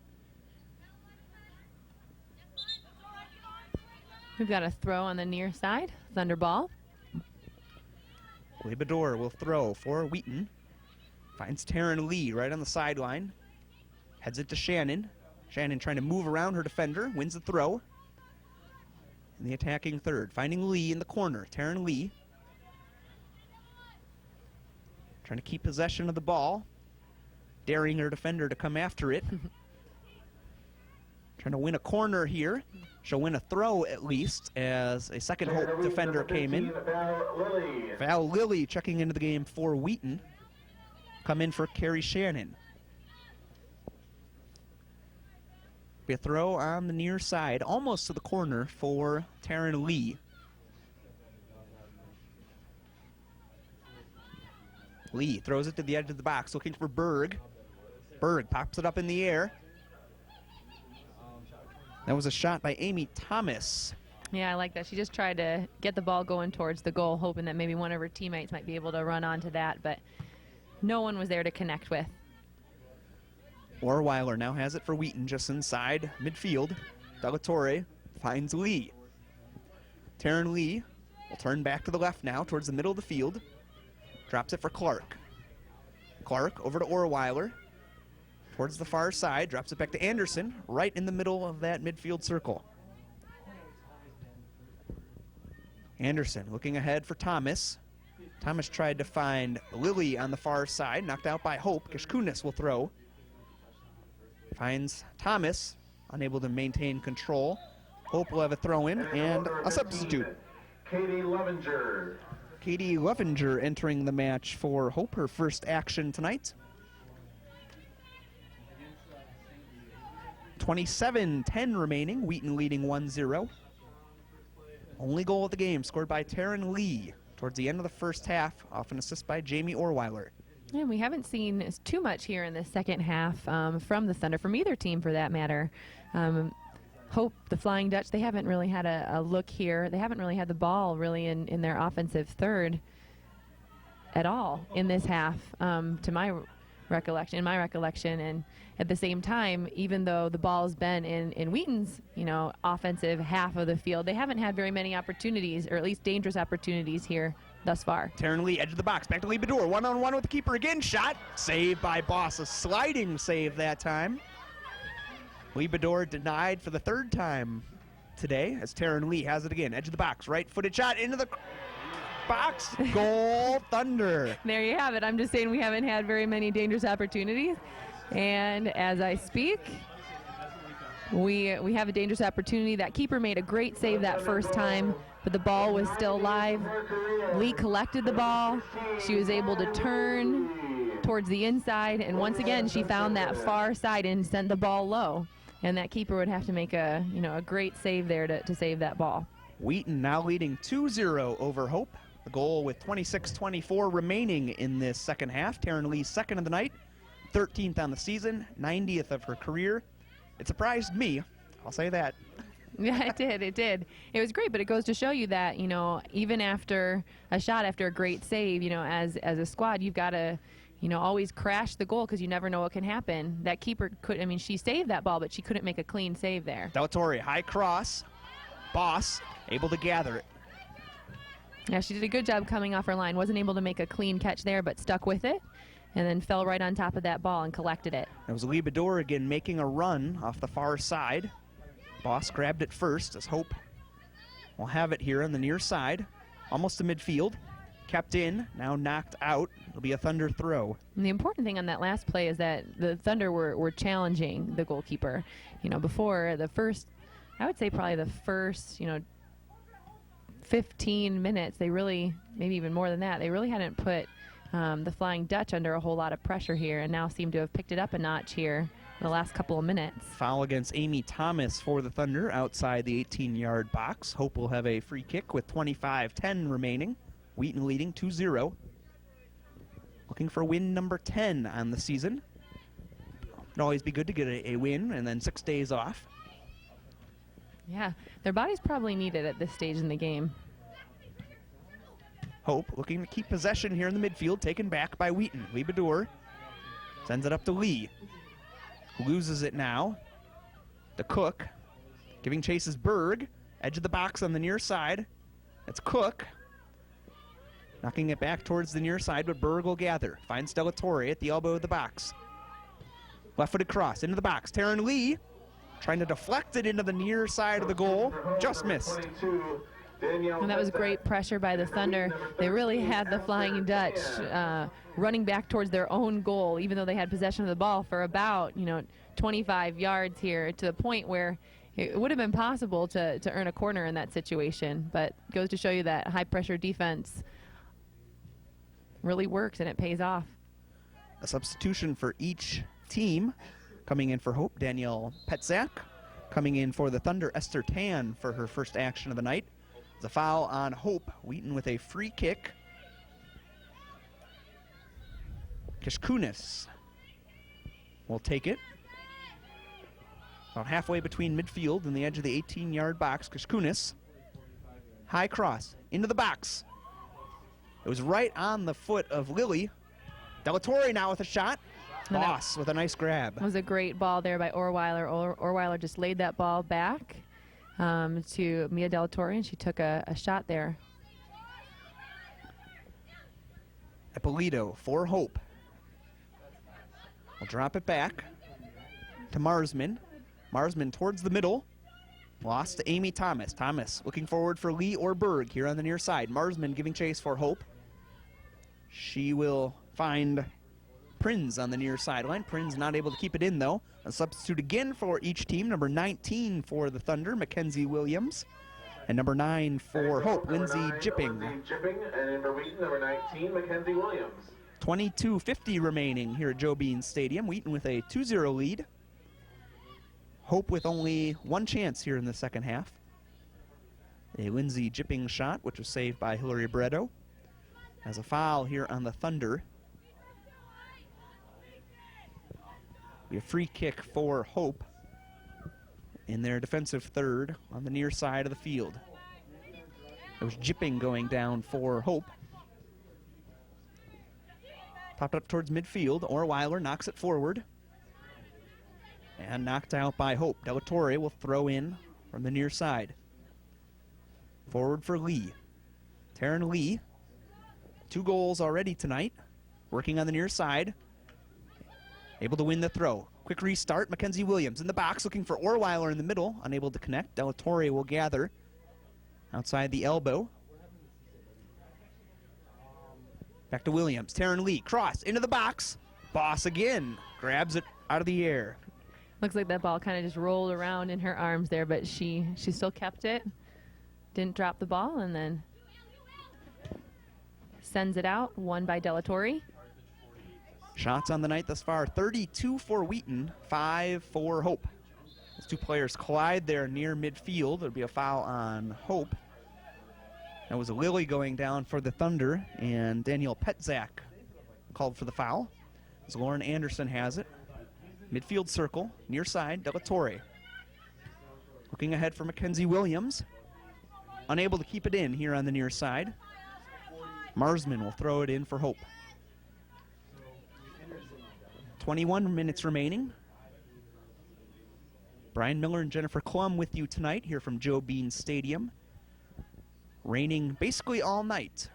We've got a throw on the near side. Thunder ball. Liebedor will throw for Wheaton. Finds Taryn Lee right on the sideline. Heads it to Shannon. Shannon trying to move around her defender. Wins the throw. In the attacking third. Finding Lee in the corner. Taryn Lee. Trying to keep possession of the ball. Daring her defender to come after it. Trying to win a corner here. She'll win a throw at least as a second Hope defender came in. Val Lilly checking into the game for Wheaton. Come in for Carrie Shannon. Be a throw on the near side, almost to the corner for Taryn Lee. Lee throws it to the edge of the box, looking for Berg. Berg pops it up in the air. That was a shot by Amy Thomas. Yeah, I like that. She just tried to get the ball going towards the goal, hoping that maybe one of her teammates might be able to run onto that, but no one was there to connect with. Orweiler now has it for Wheaton just inside midfield. De La Torre finds Lee. Taryn Lee will turn back to the left now towards the middle of the field. Drops it for Clark. Clark over to Orweiler. Towards the far side, drops it back to Anderson, right in the middle of that midfield circle. Anderson looking ahead for Thomas. Thomas tried to find Lilly on the far side, knocked out by Hope. Kishkunis will throw. Finds Thomas, unable to maintain control. Hope will have a throw in and a substitute. Katie Levenger. Katie Levenger entering the match for Hope, her first action tonight. 27-10 remaining, Wheaton leading 1-0. Only goal of the game scored by Taryn Lee towards the end of the first half, off an assist by Jamie Orweiler. Yeah, we haven't seen too much here in the second half from the Thunder, from either team for that matter. Hope, the Flying Dutch, they haven't really had a look here. They haven't really had the ball really in their offensive third at all in this half, to my recollection, and at the same time, even though the ball's been in Wheaton's, offensive half of the field, they haven't had very many opportunities, or at least dangerous opportunities here thus far. Taryn Lee, edge of the box, back to Liebedor, one-on-one with the keeper again, shot, saved by Boss, a sliding save that time. Liebedor denied for the third time today, as Taryn Lee has it again, edge of the box, right-footed shot into the box, goal, Thunder. There you have it. I'm just saying we haven't had very many dangerous opportunities. And as I speak, we have a dangerous opportunity. That keeper made a great save that first time, but the ball was still live. Lee collected the ball. She was able to turn towards the inside, and once again, she found that far side and sent the ball low. And that keeper would have to make a great save there to save that ball. Wheaton now leading 2-0 over Hope. The goal with 26-24 remaining in this second half. Taryn Lee, second of the night, 13th on the season, 90th of her career. It surprised me, I'll say that. Yeah, it did. It was great, but it goes to show you that, even after a shot, after a great save, as a squad, you've got to, always crash the goal because you never know what can happen. That keeper she saved that ball, but she couldn't make a clean save there. De La Torre, high cross. Boss able to gather it. Yeah, she did a good job coming off her line. Wasn't able to make a clean catch there, but stuck with it. and then fell right on top of that ball and collected it. It was Lee Bedore again making a run off the far side. Boss grabbed it first as Hope will have it here on the near side, almost to midfield. Kept in, now knocked out. It'll be a Thunder throw. And the important thing on that last play is that the Thunder were challenging the goalkeeper. Before the first, I would say probably the first, 15 minutes, they really, maybe even more than that, they really hadn't put the Flying Dutch under a whole lot of pressure here, and now seem to have picked it up a notch here in the last couple of minutes. Foul against Amy Thomas for the Thunder outside the 18-yard box. Hope will have a free kick with 25-10 remaining. Wheaton leading 2-0. Looking for win number 10 on the season. It'd always be good to get a win and then 6 days off. Yeah, their bodies probably need it at this stage in the game. Hope looking to keep possession here in the midfield, taken back by Wheaton. Lee Bedore sends it up to Lee, who loses it now. The Cook, giving chase is Berg, edge of the box on the near side. It's Cook, knocking it back towards the near side, but Berg will gather. Finds Delatorre at the elbow of the box. Left-footed cross into the box. Taryn Lee trying to deflect it into the near side of the goal. Just missed. And that was great pressure by the Thunder. They really had the Flying Dutch running back towards their own goal, even though they had possession of the ball for about 25 yards here, to the point where it would have been possible to earn a corner in that situation. But it goes to show you that high-pressure defense really works, and it pays off. A substitution for each team. Coming in for Hope, Danielle Petzak. Coming in for the Thunder, Esther Tan for her first action of the night. The foul on Hope. Wheaton with a free kick. Kishkunis will take it. About halfway between midfield and the edge of the 18-yard box. Kishkunis. High cross into the box. It was right on the foot of Lily. Delatorre now with a shot. Boss with a nice grab. It was a great ball there by Orweiler. Orweiler just laid that ball back to Mia Delatorre, and she took a shot there. Ippolito for Hope. We'll drop it back to Marsman. Marsman towards the middle. Lost to Amy Thomas. Thomas looking forward for Lee or Berg here on the near side. Marsman giving chase for Hope. She will find Prinz on the near sideline. Prinz not able to keep it in, though. A substitute again for each team. Number 19 for the Thunder, Mackenzie Williams. And number 9 for Hope, Lindsay Jipping. And for Wheaton, number 19, Mackenzie Williams. 22:50 remaining here at Joe Bean Stadium. Wheaton with a 2-0 lead. Hope with only one chance here in the second half. A Lindsay Jipping shot, which was saved by Hillary Bretto. As a foul here on the Thunder. A free kick for Hope in their defensive third on the near side of the field. There was Jipping going down for Hope. Popped up towards midfield. Orweiler knocks it forward. And knocked out by Hope. Delatorre will throw in from the near side. Forward for Lee. Taryn Lee. 2 goals already tonight. Working on the near side. Able to win the throw. Quick restart. Mackenzie Williams in the box looking for Orweiler in the middle. Unable to connect. Delatorre will gather outside the elbow. Back to Williams. Taryn Lee. Cross into the box. Boss again. Grabs it out of the air. Looks like that ball kind of just rolled around in her arms there, but she still kept it. Didn't drop the ball, and then sends it out. Won by Delatorre. Shots on the night thus far, 32 for Wheaton, 5 for Hope. Those two players collide there near midfield. There'll be a foul on Hope. That was Lily going down for the Thunder, and Danielle Petzak called for the foul. As Lauren Anderson has it. Midfield circle, near side, Delatorre. Looking ahead for Mackenzie Williams. Unable to keep it in here on the near side. Marsman will throw it in for Hope. 21 minutes remaining. Brian Miller and Jennifer Klum with you tonight here from Joe Bean Stadium. Raining basically all night.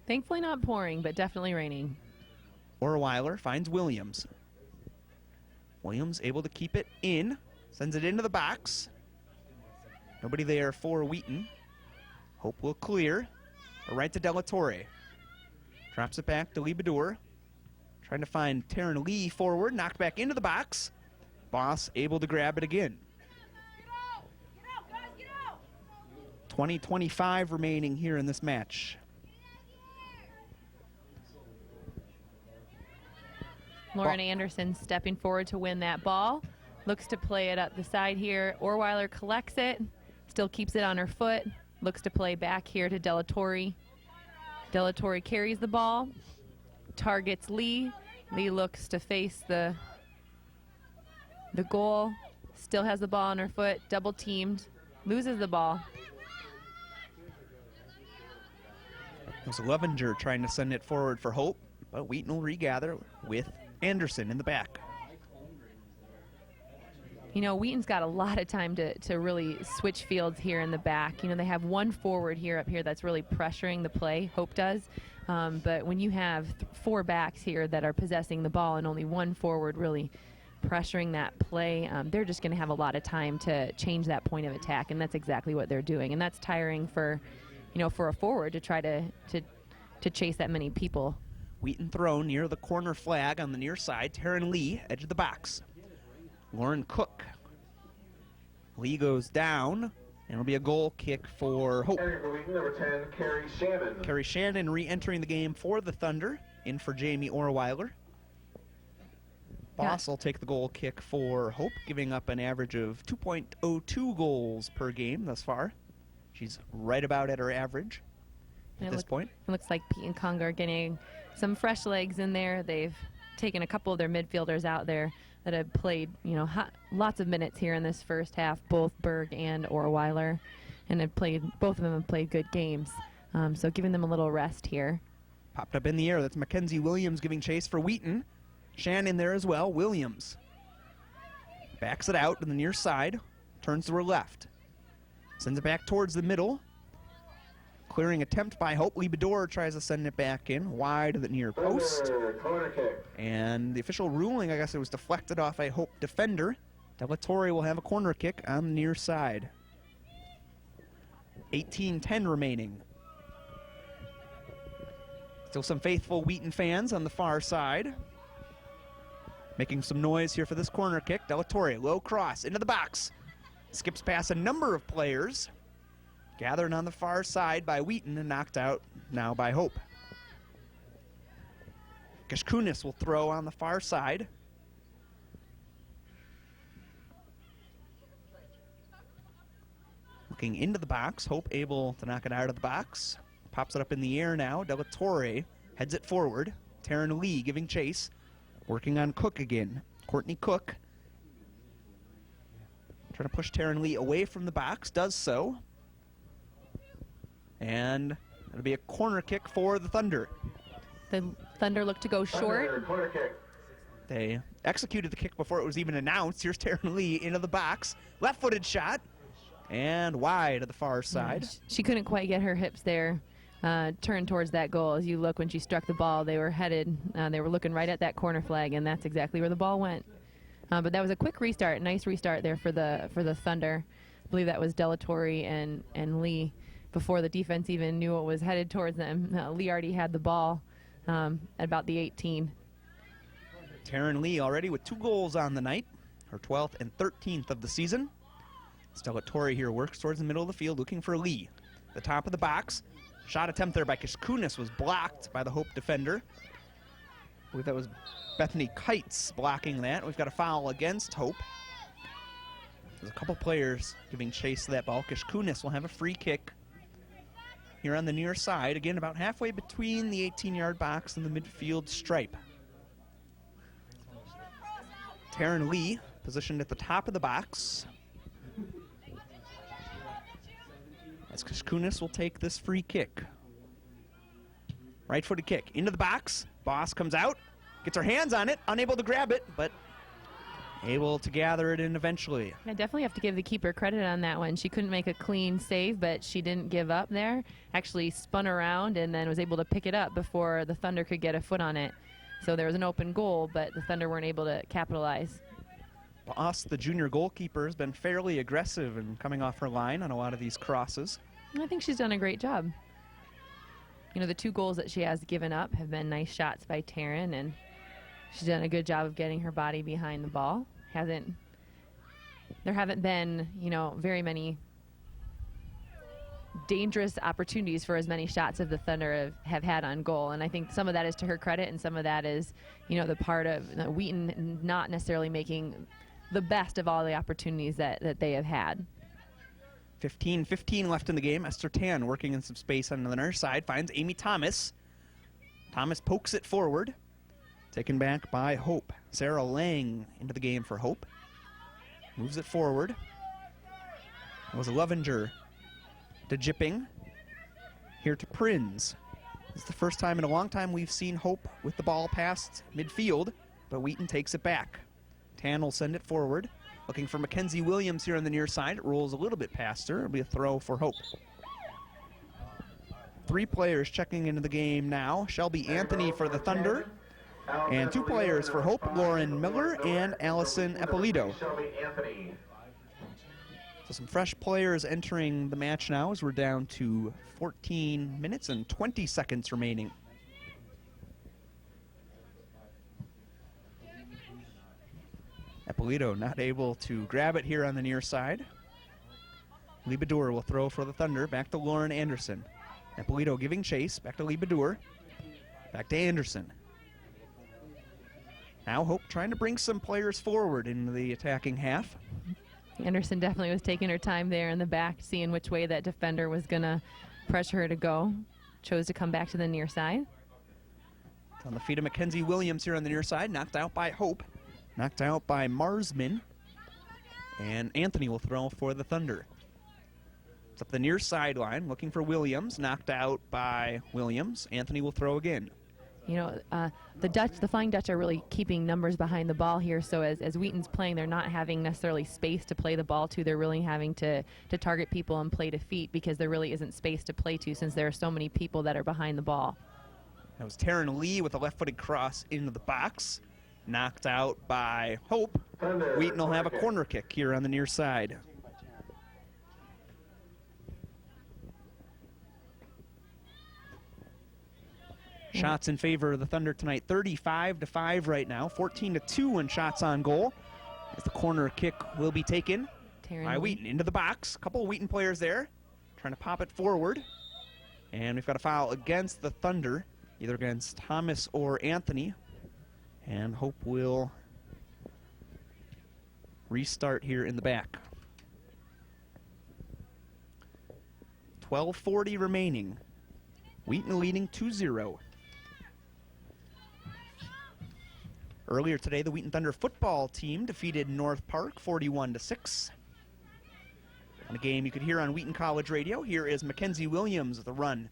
Thankfully not pouring, but definitely raining. Orweiler finds Williams. Williams able to keep it in. Sends it into the box. Nobody there for Wheaton. Hope will clear. Right to Delatorre. Drops it back to Libadour. Trying to find Taryn Lee forward. Knocked back into the box. Boss able to grab it again. 20-25 remaining here in this match. Lauren Anderson stepping forward to win that ball. Looks to play it up the side here. Orweiler collects it. Still keeps it on her foot. Looks to play back here to Delatorre. Delatorre carries the ball. Targets Lee. Lee looks to face the goal. Still has the ball on her foot. Double teamed. Loses the ball. It was Levenger trying to send it forward for Hope, but Wheaton will regather with Anderson in the back. You know, Wheaton's got a lot of time to really switch fields here in the back. You know, they have one forward here up here that's really pressuring the play, Hope does. But when you have 4 backs here that are possessing the ball and only one forward really pressuring that play, they're just going to have a lot of time to change that point of attack, and that's exactly what they're doing. And that's tiring for, you know, for a forward to try to chase that many people. Wheaton thrown near the corner flag on the near side. Taryn Lee, edge of the box. Lauren Cook. Lee goes down, and it'll be a goal kick for Hope. Number 10, Carrie Shannon. Carrie Shannon re-entering the game for the Thunder, in for Jamie Orweiler. Boss will take the goal kick for Hope, giving up an average of 2.02 goals per game thus far. She's right about at her average at this point. It looks like Pete and Conga are getting some fresh legs in there. They've taken a couple of their midfielders out there that have played, you know, lots of minutes here in this first half, both Berg and Orweiler, and both of them have played good games. So giving them a little rest here. Popped up in the air. That's Mackenzie Williams giving chase for Wheaton. Shannon there as well. Williams backs it out to the near side, turns to her left, sends it back towards the middle. Clearing attempt by Hope. Libadour tries to send it back in, wide of the near post. Corner kick. And the official ruling, I guess it was deflected off a Hope defender. Delatorre will have a corner kick on the near side. 18-10 remaining. Still some faithful Wheaton fans on the far side. Making some noise here for this corner kick. Delatorre, low cross, into the box. Skips past a number of players. Gathered on the far side by Wheaton and knocked out now by Hope. Kishkunis will throw on the far side. Looking into the box, Hope able to knock it out of the box. Pops it up in the air now. Delatorre heads it forward. Taryn Lee giving chase. Working on Cook again. Courtney Cook. Trying to push Taryn Lee away from the box. Does so. And it'll be a corner kick for the Thunder. The Thunder look to go short. Thunder, corner kick. They executed the kick before it was even announced. Here's Taryn Lee into the box. Left-footed shot. And wide to the far side. She couldn't quite get her hips there. Turned towards that goal. As you look when she struck the ball, they were headed. They were looking right at that corner flag, and that's exactly where the ball went. But that was a quick restart. Nice restart there for the Thunder. I believe that was Delatorre and Lee. Before the defense even knew it was headed towards them, Lee already had the ball at about the 18. Taryn Lee already with 2 goals on the night, her 12th and 13th of the season. Delatorre here works towards the middle of the field looking for Lee. The top of the box. Shot attempt there by Kishkunis was blocked by the Hope defender. I believe that was Bethany Kites blocking that. We've got a foul against Hope. There's a couple players giving chase to that ball. Kishkunis will have a free kick here on the near side. Again, about halfway between the 18-yard box and the midfield stripe. Taryn Lee positioned at the top of the box. As Kishkunis will take this free kick. Right-footed kick into the box. Boss comes out, gets her hands on it, unable to grab it, but able to gather it in eventually. I definitely have to give the keeper credit on that one. She couldn't make a clean save, but she didn't give up there. Actually spun around and then was able to pick it up before the Thunder could get a foot on it. So there was an open goal, but the Thunder weren't able to capitalize. Boss, the junior goalkeeper, has been fairly aggressive in coming off her line on a lot of these crosses. I think she's done a great job. You know, the 2 goals that she has given up have been nice shots by Taryn, and she's done a good job of getting her body behind the ball. There haven't been, you know, very many dangerous opportunities for as many shots as the Thunder have had on goal, and I think some of that is to her credit, and some of that is, you know, the part of Wheaton not necessarily making the best of all the opportunities that they have had. 15 left in the game. Esther Tan working in some space on the near side, finds Amy Thomas. Thomas pokes it forward. Taken back by Hope. Sarah Lang into the game for Hope. Moves it forward. It was Lovinger to Jipping. Here to Prins. It's the first time in a long time we've seen Hope with the ball past midfield, but Wheaton takes it back. Tan will send it forward. Looking for Mackenzie Williams here on the near side. It rolls a little bit past her. It'll be a throw for Hope. 3 players checking into the game now. Shelby Anthony for the Thunder. And 2 players for Hope, Lauren Miller and Allison Eppolito. So some fresh players entering the match now as we're down to 14 minutes and 20 seconds remaining. Eppolito not able to grab it here on the near side. Liebedour will throw for the Thunder. Back to Lauren Anderson. Eppolito giving chase. Back to Liebedour. Back to Anderson. Now Hope trying to bring some players forward in the attacking half. Anderson definitely was taking her time there in the back, seeing which way that defender was going to pressure her to go. Chose to come back to the near side. It's on the feet of Mackenzie Williams here on the near side. Knocked out by Hope. Knocked out by Marsman. And Anthony will throw for the Thunder. It's up the near sideline, looking for Williams. Knocked out by Williams. Anthony will throw again. You know, the Flying Dutch are really keeping numbers behind the ball here, so as Wheaton's playing, they're not having necessarily space to play the ball to. They're really having to target people and play to feet because there really isn't space to play to since there are so many people that are behind the ball. That was Taryn Lee with a left-footed cross into the box. Knocked out by Hope. Wheaton will have a corner kick here on the near side. Shots in favor of the Thunder tonight, 35-5 right now, 14-2 in shots on goal. As the corner kick will be taken by Wheaton into the box. A couple of Wheaton players there trying to pop it forward. And we've got a foul against the Thunder, either against Thomas or Anthony. And Hope will restart here in the back. 12:40 remaining. Wheaton leading 2-0. Earlier today, the Wheaton Thunder football team defeated North Park 41-6. In a game you could hear on Wheaton College Radio, here is Mackenzie Williams with a run.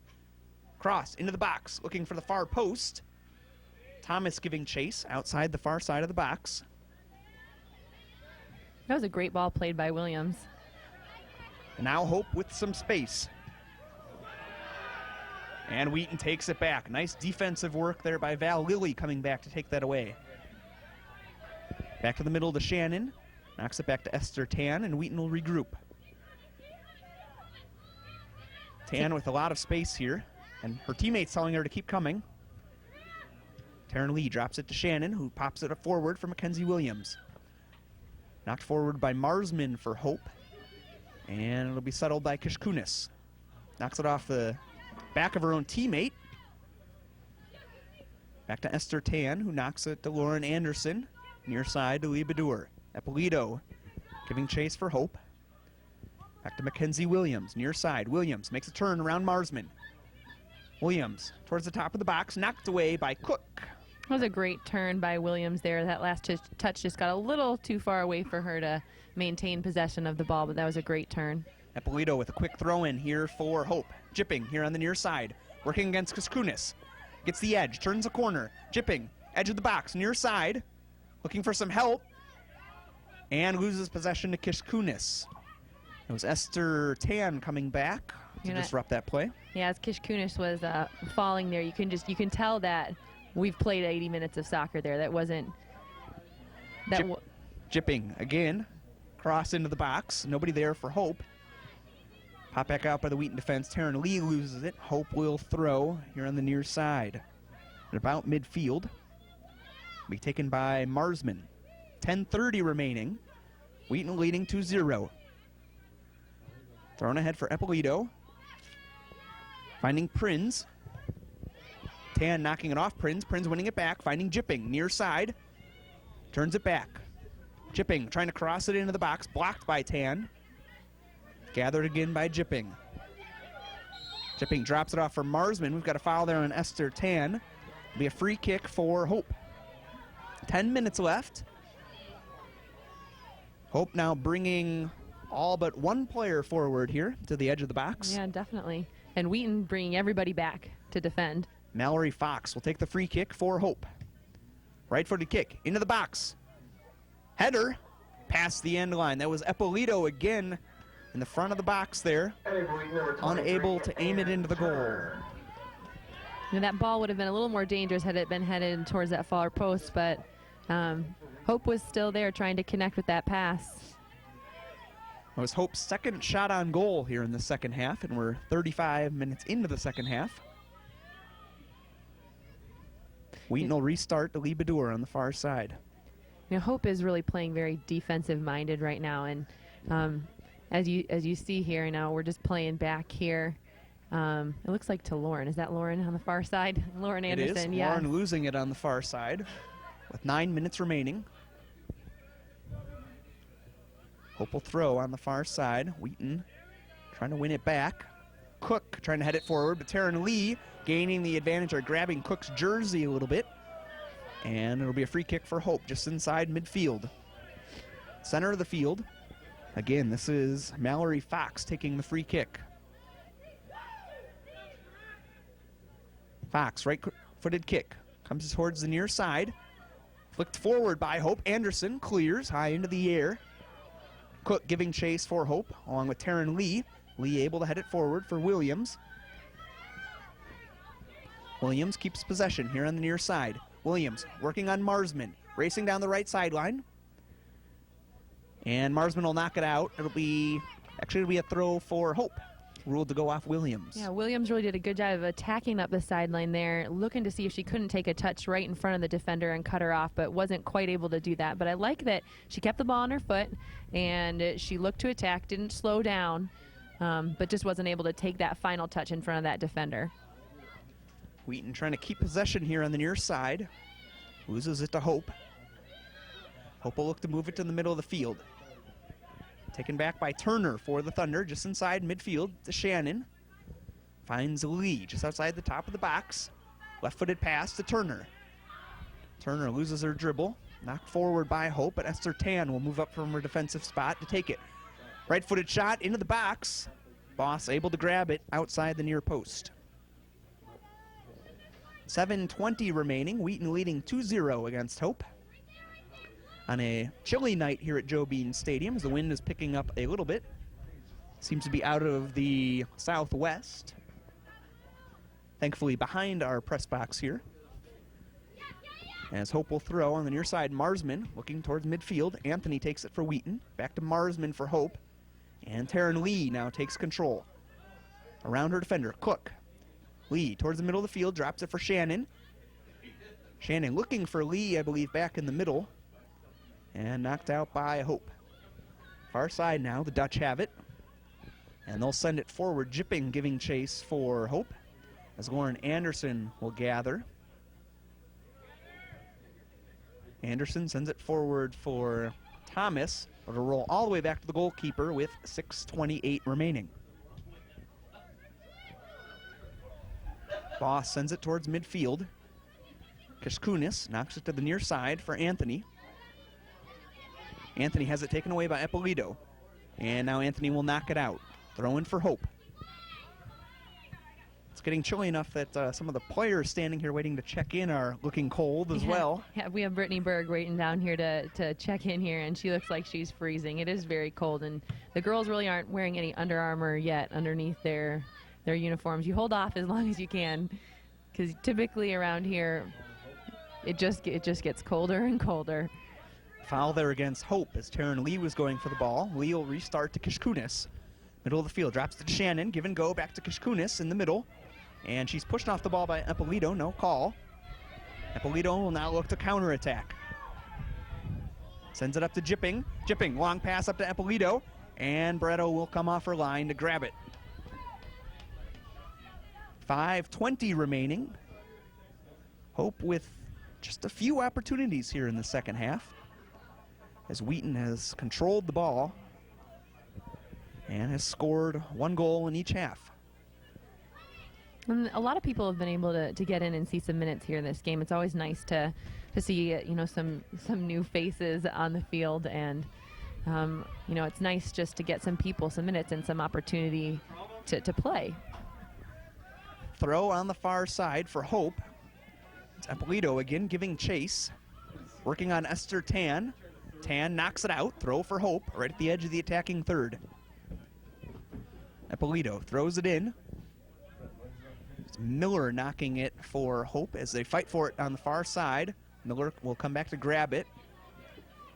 Cross into the box, looking for the far post. Thomas giving chase outside the far side of the box. That was a great ball played by Williams. And now Hope with some space. And Wheaton takes it back. Nice defensive work there by Val Lilly coming back to take that away. Back to the middle to Shannon. Knocks it back to Esther Tan, and Wheaton will regroup. Tan with a lot of space here, and her teammates telling her to keep coming. Taryn Lee drops it to Shannon, who pops it forward for Mackenzie Williams. Knocked forward by Marsman for Hope, and it'll be settled by Kishkunis. Knocks it off the back of her own teammate. Back to Esther Tan, who knocks it to Lauren Anderson. Near side to Liebedour. Eppolito giving chase for Hope. Back to Mackenzie Williams. Near side. Williams makes a turn around Marsman. Williams towards the top of the box. Knocked away by Cook. That was a great turn by Williams there. That last touch just got a little too far away for her to maintain possession of the ball, but that was a great turn. Eppolito with a quick throw in here for Hope. Jipping here on the near side. Working against Kishkunis. Gets the edge. Turns the corner. Jipping. Edge of the box. Near side. Looking for some help. and loses possession to Kishkunis. It was Esther Tan coming back to disrupt that play. Yeah, as Kishkunis was falling there, you can tell that we've played 80 minutes of soccer there. That wasn't Jipping again, cross into the box. Nobody there for Hope. Pop back out by the Wheaton defense. Taryn Lee loses it. Hope will throw here on the near side. At about midfield. Be taken by Marsman. 10:30 remaining. Wheaton leading 2-0. Thrown ahead for Eppolito. Finding Prinz. Tan knocking it off Prinz. Prinz winning it back. Finding Jipping near side. Turns it back. Jipping trying to cross it into the box. Blocked by Tan. Gathered again by Jipping. Jipping drops it off for Marsman. We've got a foul there on Esther Tan. It'll be a free kick for Hope. 10 minutes left. Hope now bringing all but one player forward here to the edge of the box. Yeah, definitely. And Wheaton bringing everybody back to defend. Mallory Fox will take the free kick for Hope. Right-footed kick into the box. Header past the end line. That was Eppolito again in the front of the box there. Unable to aim it into the goal. That ball would have been a little more dangerous had it been headed towards that far post, but Hope was still there trying to connect with that pass. It was Hope's second shot on goal here in the second half, and we're 35 minutes into the second half. Wheaton will restart the Libidour on the far side. Hope is really playing very defensive-minded right now, and as you see here now, we're just playing back here. It looks like to Lauren. Is that Lauren on the far side? Lauren Anderson, it is. yeah. Lauren losing it on the far side with 9 minutes remaining. Hope will throw on the far side. Wheaton trying to win it back. Cook trying to head it forward, but Taryn Lee gaining the advantage or grabbing Cook's jersey a little bit. And it'll be a free kick for Hope just inside midfield. Center of the field. Again, this is Mallory Fox taking the free kick. Fox, right-footed kick. Comes towards the near side. Flicked forward by Hope. Anderson clears high into the air. Cook giving chase for Hope, along with Taryn Lee. Lee able to head it forward for Williams. Williams keeps possession here on the near side. Williams working on Marsman, racing down the right sideline. And Marsman will knock it out. It'll be a throw for Hope. Ruled to go off Williams. Yeah, Williams really did a good job of attacking up the sideline there, looking to see if she couldn't take a touch right in front of the defender and cut her off, but wasn't quite able to do that. But I like that she kept the ball on her foot, and she looked to attack, didn't slow down, but just wasn't able to take that final touch in front of that defender. Wheaton trying to keep possession here on the near side. Loses it to Hope. Hope will look to move it to the middle of the field. Taken back by Turner for the Thunder, just inside midfield to Shannon. Finds Lee just outside the top of the box. Left-footed pass to Turner. Turner loses her dribble. Knocked forward by Hope, but Esther Tan will move up from her defensive spot to take it. Right-footed shot into the box. Boss able to grab it outside the near post. 7:20 remaining. Wheaton leading 2-0 against Hope. On a chilly night here at Joe Bean Stadium, as the wind is picking up a little bit. Seems to be out of the southwest. Thankfully behind our press box here. As Hope will throw on the near side, Marsman looking towards midfield. Anthony takes it for Wheaton. Back to Marsman for Hope. And Taryn Lee now takes control. Around her defender, Cook. Lee towards the middle of the field, drops it for Shannon. Shannon looking for Lee, I believe, back in the middle. And knocked out by Hope. Far side now, the Dutch have it. And they'll send it forward, Jipping giving chase for Hope, as Lauren Anderson will gather. Anderson sends it forward for Thomas, but it'll roll all the way back to the goalkeeper with 6:28 remaining. Boss sends it towards midfield. Kishkunis knocks it to the near side for Anthony. Anthony has it taken away by Eppolito. And now Anthony will knock it out. Throw in for Hope. It's getting chilly enough that some of the players standing here waiting to check in are looking cold as well. Yeah, we have Brittany Berg waiting down here to check in here, and she looks like she's freezing. It is very cold, and the girls really aren't wearing any Under Armour yet underneath their uniforms. You hold off as long as you can, because typically around here it just gets colder and colder. Foul there against Hope as Taryn Lee was going for the ball. Lee will restart to Kishkunis. Middle of the field, drops to Shannon, give and go, back to Kishkunis in the middle. And she's pushed off the ball by Eppolito, no call. Eppolito will now look to counterattack. Sends it up to Jipping. Jipping, long pass up to Eppolito, and Bretto will come off her line to grab it. 5:20 remaining. Hope with just a few opportunities here in the second half, as Wheaton has controlled the ball and has scored one goal in each half. And a lot of people have been able to get in and see some minutes here in this game. It's always nice to see some new faces on the field, and it's nice just to get some people some minutes and some opportunity to play. Throw on the far side for Hope. It's Eppolito again giving chase, working on Esther Tan. Tan knocks it out. Throw for Hope right at the edge of the attacking third. Eppolito throws it in. It's Miller knocking it for Hope as they fight for it on the far side. Miller will come back to grab it,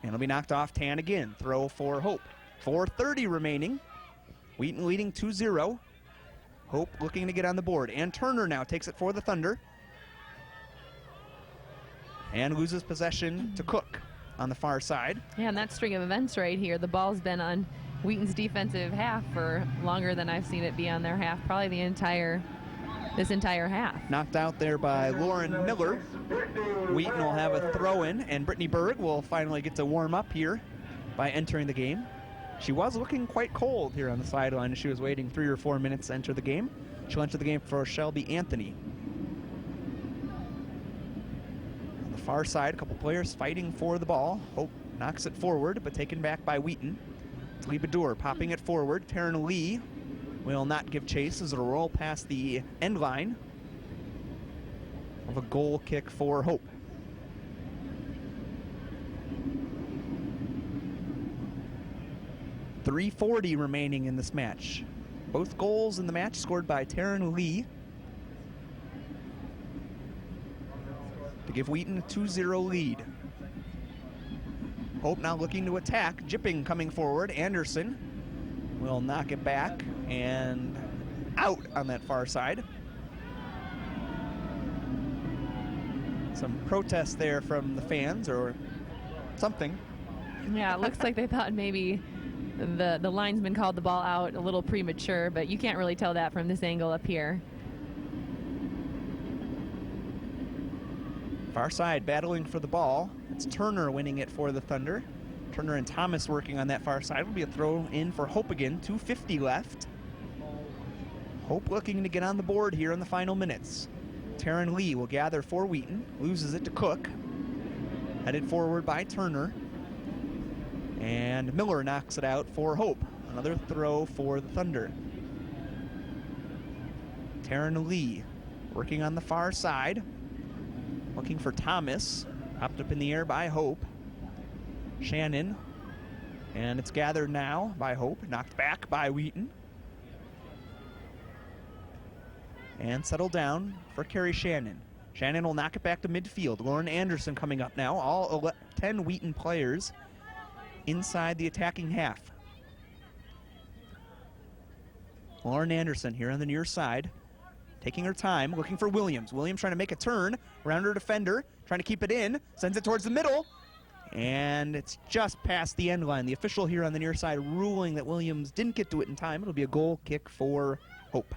and it'll be knocked off. Tan again. Throw for Hope. 4:30 remaining. Wheaton leading 2-0. Hope looking to get on the board. And Turner now takes it for the Thunder. And loses possession to Cook on the far side. Yeah, and that string of events right here, the ball's been on Wheaton's defensive half for longer than I've seen it be on their half, probably this entire half. Knocked out there by Lauren Miller. Wheaton will have a throw-in, and Brittany Berg will finally get to warm up here by entering the game. She was looking quite cold here on the sideline as she was waiting 3 or 4 minutes to enter the game. She'll enter the game for Shelby Anthony. On the far side, a couple players fighting for the ball. Hope knocks it forward, but taken back by Wheaton. It's Lee Badur popping it forward. Taryn Lee will not give chase as it'll roll past the end line of a goal kick for Hope. .340 remaining in this match. Both goals in the match scored by Taryn Lee to give Wheaton a 2-0 lead. Hope now looking to attack. Jipping coming forward. Anderson will knock it back and out on that far side. Some protest there from the fans or something. Yeah, it looks like they thought maybe the linesman called the ball out a little premature, but you can't really tell that from this angle up here. Far side battling for the ball. It's Turner winning it for the Thunder. Turner and Thomas working on that far side. Will be a throw in for Hope again. 2:50 left. Hope looking to get on the board here in the final minutes. Taryn Lee will gather for Wheaton. Loses it to Cook. Headed forward by Turner. And Miller knocks it out for Hope. Another throw for the Thunder. Taryn Lee working on the far side. Looking for Thomas. Popped up in the air by Hope. Shannon. And it's gathered now by Hope. Knocked back by Wheaton. And settled down for Carrie Shannon. Shannon will knock it back to midfield. Lauren Anderson coming up now. All 10 Wheaton players inside the attacking half. Lauren Anderson here on the near side. Taking her time, looking for Williams. Williams trying to make a turn around her defender, trying to keep it in, sends it towards the middle, and it's just past the end line. The official here on the near side ruling that Williams didn't get to it in time. It'll be a goal kick for Hope.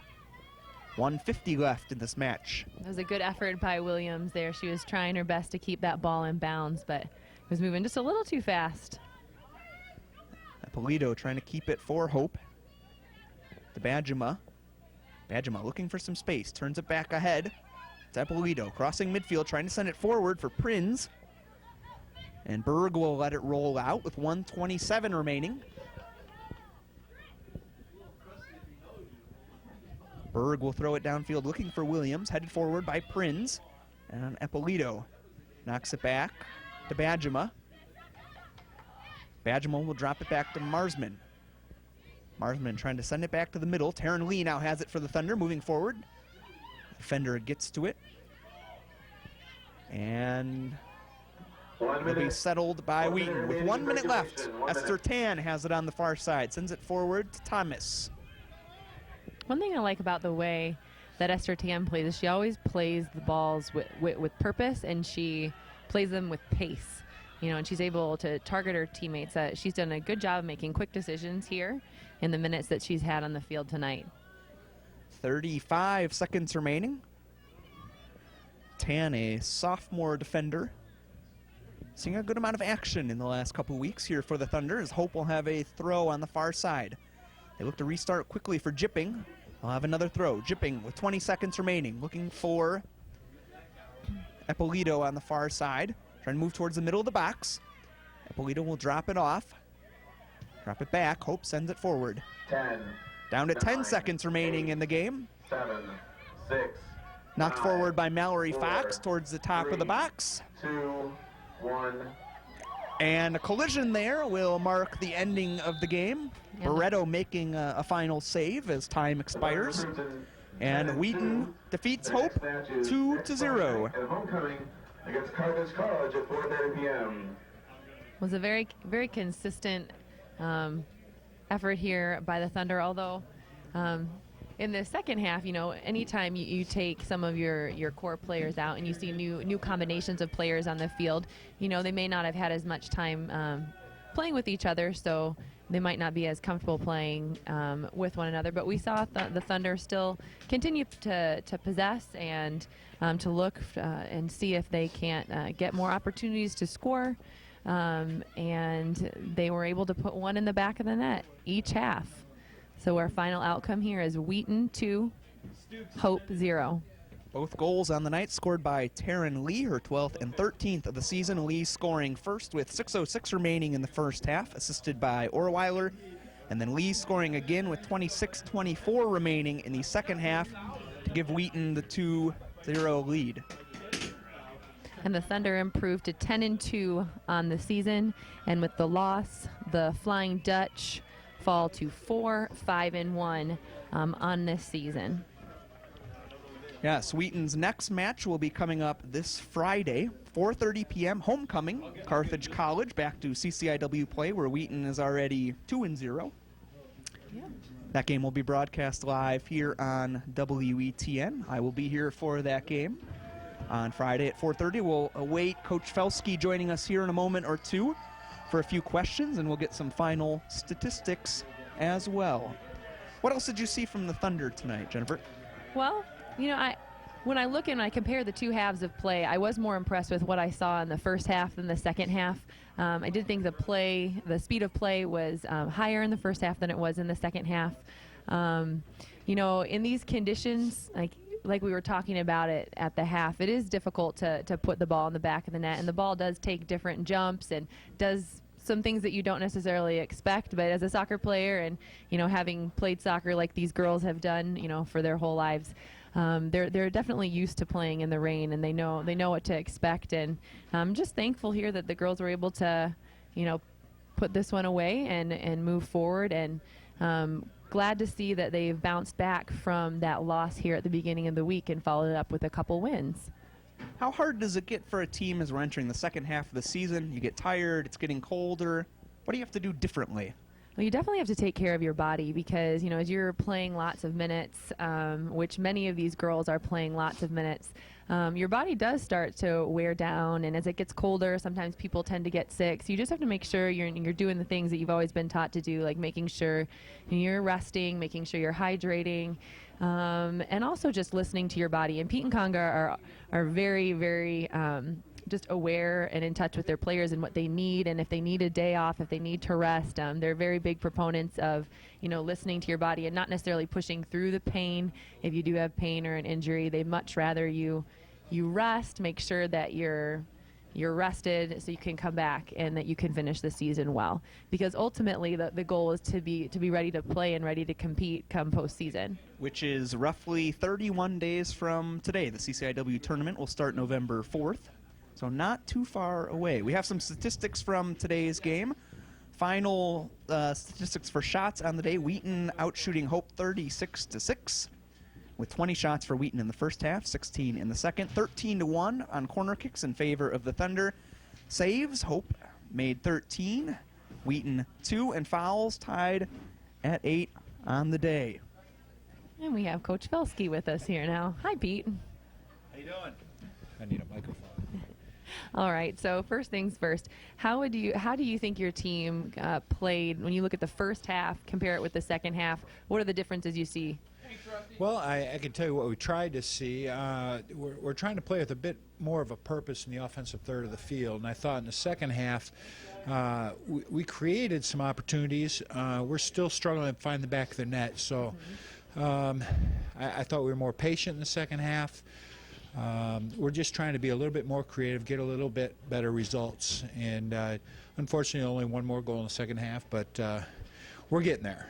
1:50 left in this match. It was a good effort by Williams there. She was trying her best to keep that ball in bounds, but it was moving just a little too fast. Eppolito trying to keep it for Hope. To Badgema. Badgema looking for some space, turns it back ahead. It's Eppolito crossing midfield, trying to send it forward for Prinz. And Berg will let it roll out with 1:27 remaining. Berg will throw it downfield looking for Williams, headed forward by Prinz. And Eppolito knocks it back to Badgema. Badgema will drop it back to Marsman. Marsman trying to send it back to the middle. Taryn Lee now has it for the Thunder, moving forward. Defender gets to it. And will be settled by Wheaton. With 1 minute left, Esther Tan has it on the far side. Sends it forward to Thomas. One thing I like about the way that Esther Tan plays is she always plays the balls with purpose, and she plays them with pace. And she's able to target her teammates. She's done a good job of making quick decisions here in the minutes that she's had on the field tonight. 35 seconds remaining. Tan, a sophomore defender, seeing a good amount of action in the last couple weeks here for the Thunder, as Hope will have a throw on the far side. They look to restart quickly for Jipping. They'll have another throw. Jipping with 20 seconds remaining, looking for Eppolito on the far side. Trying to move towards the middle of the box. Eppolito will drop it off. Drop it back. Hope sends it forward. 10. Down to 10 9, seconds remaining 8, in the game. 7, 6. Knocked 5, forward by Mallory 4, Fox towards the top 3, of the box. 2, 1. And a collision there will mark the ending of the game. Yeah. Barreto making a final save as time expires. And Wheaton defeats Hope 2-0. And homecoming against Carthage College at 4:30 p.m. Was a very, very consistent effort here by the Thunder, although in the second half, anytime you take some of your core players out and you see new combinations of players on the field, they may not have had as much time playing with each other, so they might not be as comfortable playing with one another. But we saw the Thunder still continue to possess and to look and see if they can't get more opportunities to score. And they were able to put one in the back of the net each half. So our final outcome here is Wheaton 2, Hope 0. Both goals on the night scored by Taryn Lee, her 12th and 13th of the season. Lee scoring first with 6:06 remaining in the first half, assisted by Orweiler. And then Lee scoring again with 26:24 remaining in the second half to give Wheaton the 2-0 lead. And the Thunder improved to 10-2 on the season. And with the loss, the Flying Dutch fall to 4-5-1 on this season. Yes, Wheaton's next match will be coming up this Friday, 4:30 p.m. Homecoming, Carthage College, back to CCIW play, where Wheaton is already 2-0. Yeah. That game will be broadcast live here on WETN. I will be here for that game on Friday at 4:30. We'll await Coach Felsky joining us here in a moment or two for a few questions, and we'll get some final statistics as well. What else did you see from the Thunder tonight, Jennifer? Well, when I look and I compare the two halves of play, I was more impressed with what I saw in the first half than the second half. I did think the speed of play was higher in the first half than it was in the second half. In these conditions, like we were talking about it at the half, it is difficult to put the ball in the back of the net, and the ball does take different jumps and does some things that you don't necessarily expect. But as a soccer player and, having played soccer like these girls have done, for their whole lives, they're definitely used to playing in the rain, and they know what to expect. And I'm just thankful here that the girls were able to, put this one away and move forward. And glad to see that they've bounced back from that loss here at the beginning of the week and followed it up with a couple wins. How hard does it get for a team as we're entering the second half of the season? You get tired, it's getting colder. What do you have to do differently? Well, you definitely have to take care of your body because, as you're playing lots of minutes, which many of these girls are playing lots of minutes, your body does start to wear down. And as it gets colder, sometimes people tend to get sick. So you just have to make sure you're doing the things that you've always been taught to do, like making sure you're resting, making sure you're hydrating, and also just listening to your body. And Pete and Conga are very, very just aware and in touch with their players and what they need, and if they need a day off, if they need to rest. They're very big proponents of, listening to your body and not necessarily pushing through the pain. If you do have pain or an injury, they much rather you rest, make sure that you're you're rested, so you can come back and that you can finish the season well. Because ultimately, the goal is to be ready to play and ready to compete come postseason. Which is roughly 31 days from today. The CCIW tournament will start November 4th, so not too far away. We have some statistics from today's game. Final statistics for shots on the day: Wheaton outshooting Hope 36-6. with 20 shots for Wheaton in the first half, 16 in the second, 13-1 on corner kicks in favor of the Thunder. Saves, Hope made 13, Wheaton 2, and fouls tied at 8 on the day. And we have Coach Felsky with us here now. Hi, Pete. How you doing? I need a microphone. All right, so first things first, how do you think your team played when you look at the first half, compare it with the second half? What are the differences you see? Well, I can tell you what we tried to see. We're trying to play with a bit more of a purpose in the offensive third of the field, and I thought in the second half we created some opportunities. We're still struggling to find the back of the net, so I thought we were more patient in the second half. We're just trying to be a little bit more creative, get a little bit better results, and unfortunately only one more goal in the second half, but we're getting there.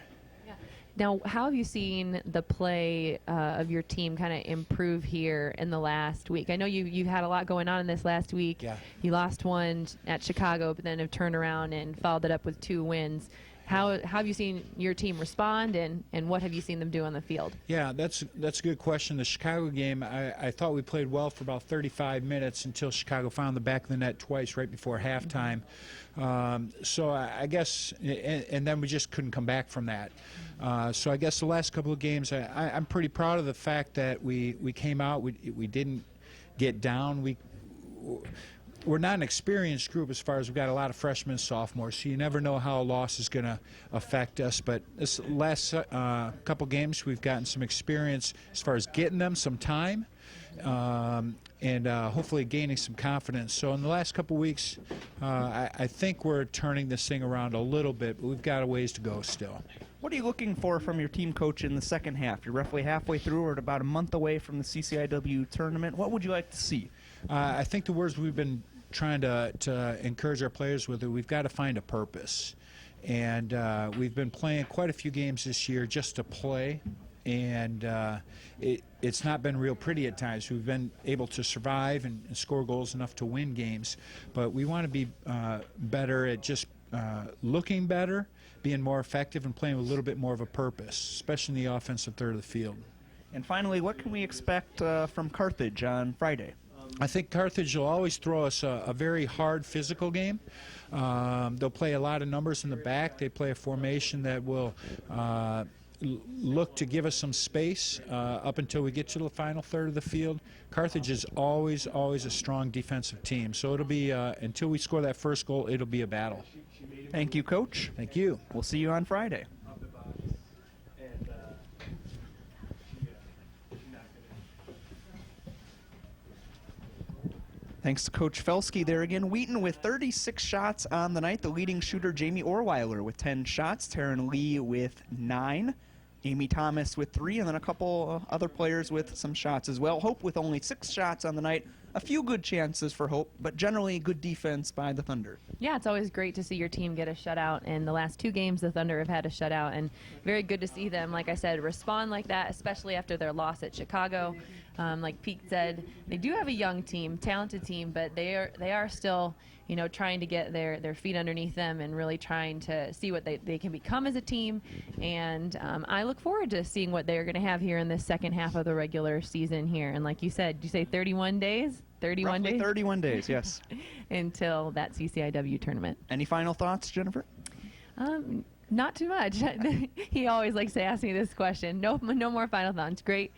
Now, how have you seen the play of your team kind of improve here in the last week? I know you had a lot going on in this last week. Yeah. You lost one at Chicago, but then have turned around and followed it up with 2 wins. How have you seen your team respond, and what have you seen them do on the field? Yeah, that's a good question. The Chicago game, I thought we played well for about 35 minutes until Chicago found the back of the net twice right before halftime. So I guess, and then we just couldn't come back from that. So I guess the last couple of games, I'm pretty proud of the fact that we came out, we didn't get down. We're not an experienced group as far as we've got a lot of freshmen and sophomores, so you never know how a loss is going to affect us. But this last couple games, we've gotten some experience as far as getting them some time and hopefully gaining some confidence. So in the last couple weeks, I think we're turning this thing around a little bit, but we've got a ways to go still. What are you looking for from your team coach in the second half? You're roughly halfway through or about a month away from the CCIW tournament. What would you like to see? I think the words we've been trying to encourage our players with, we've got to find a purpose. And we've been playing quite a few games this year just to play, and it's not been real pretty at times. We've been able to survive and score goals enough to win games, but we want to be better at just looking better, being more effective, and playing with a little bit more of a purpose, especially in the offensive third of the field. And finally, what can we expect from Carthage on Friday? I think Carthage will always throw us a very hard physical game. They'll play a lot of numbers in the back. They play a formation that will look to give us some space up until we get to the final third of the field. Carthage is always a strong defensive team. So it'll be, until we score that first goal, it'll be a battle. Thank you, Coach. Thank you. We'll see you on Friday. Thanks to Coach Felsky there again. Wheaton with 36 shots on the night. The leading shooter, Jamie Orweiler, with 10 shots. Taryn Lee with 9. Amy Thomas with 3, and then a couple other players with some shots as well. Hope with only 6 shots on the night. A few good chances for Hope, but generally good defense by the Thunder. Yeah, it's always great to see your team get a shutout, and the last 2 games the Thunder have had a shutout, and very good to see them, like I said, respond like that, especially after their loss at Chicago. Like Pete said, they do have a young team, talented team, but they are still, trying to get their feet underneath them and really trying to see what they can become as a team. And I look forward to seeing what they're going to have here in the second half of the regular season here. And like you said, did you say 31 days? 31 Roughly days? 31 days, yes. Until that CCIW tournament. Any final thoughts, Jennifer? Not too much. He always likes to ask me this question. No more final thoughts. Great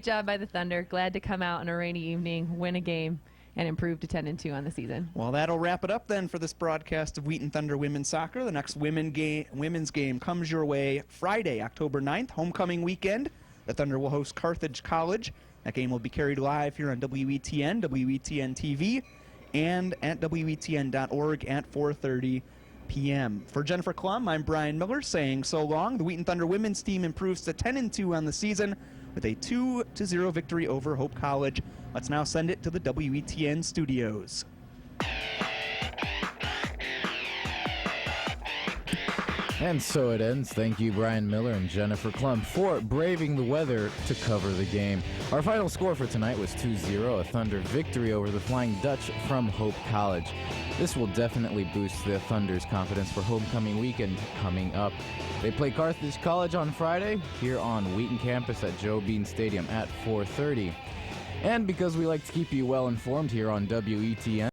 job by the Thunder. Glad to come out on a rainy evening, win a game, and improve to 10-2 on the season. Well, that'll wrap it up then for this broadcast of Wheaton Thunder Women's Soccer. The next women's game comes your way Friday, October 9th, homecoming weekend. The Thunder will host Carthage College. That game will be carried live here on WETN, WETN TV, and at WETN.org at 4:30 p.m. For Jennifer Klum, I'm Brian Miller saying so long. The Wheaton Thunder women's team improves to 10-2 on the season with a 2-0 victory over Hope College. Let's now send it to the WETN studios. And so it ends. Thank you, Brian Miller and Jennifer Klum, for braving the weather to cover the game. Our final score for tonight was 2-0, a Thunder victory over the Flying Dutch from Hope College. This will definitely boost the Thunder's confidence for homecoming weekend coming up. They play Carthage College on Friday here on Wheaton campus at Joe Bean Stadium at 4:30. And because we like to keep you well informed here on WETN,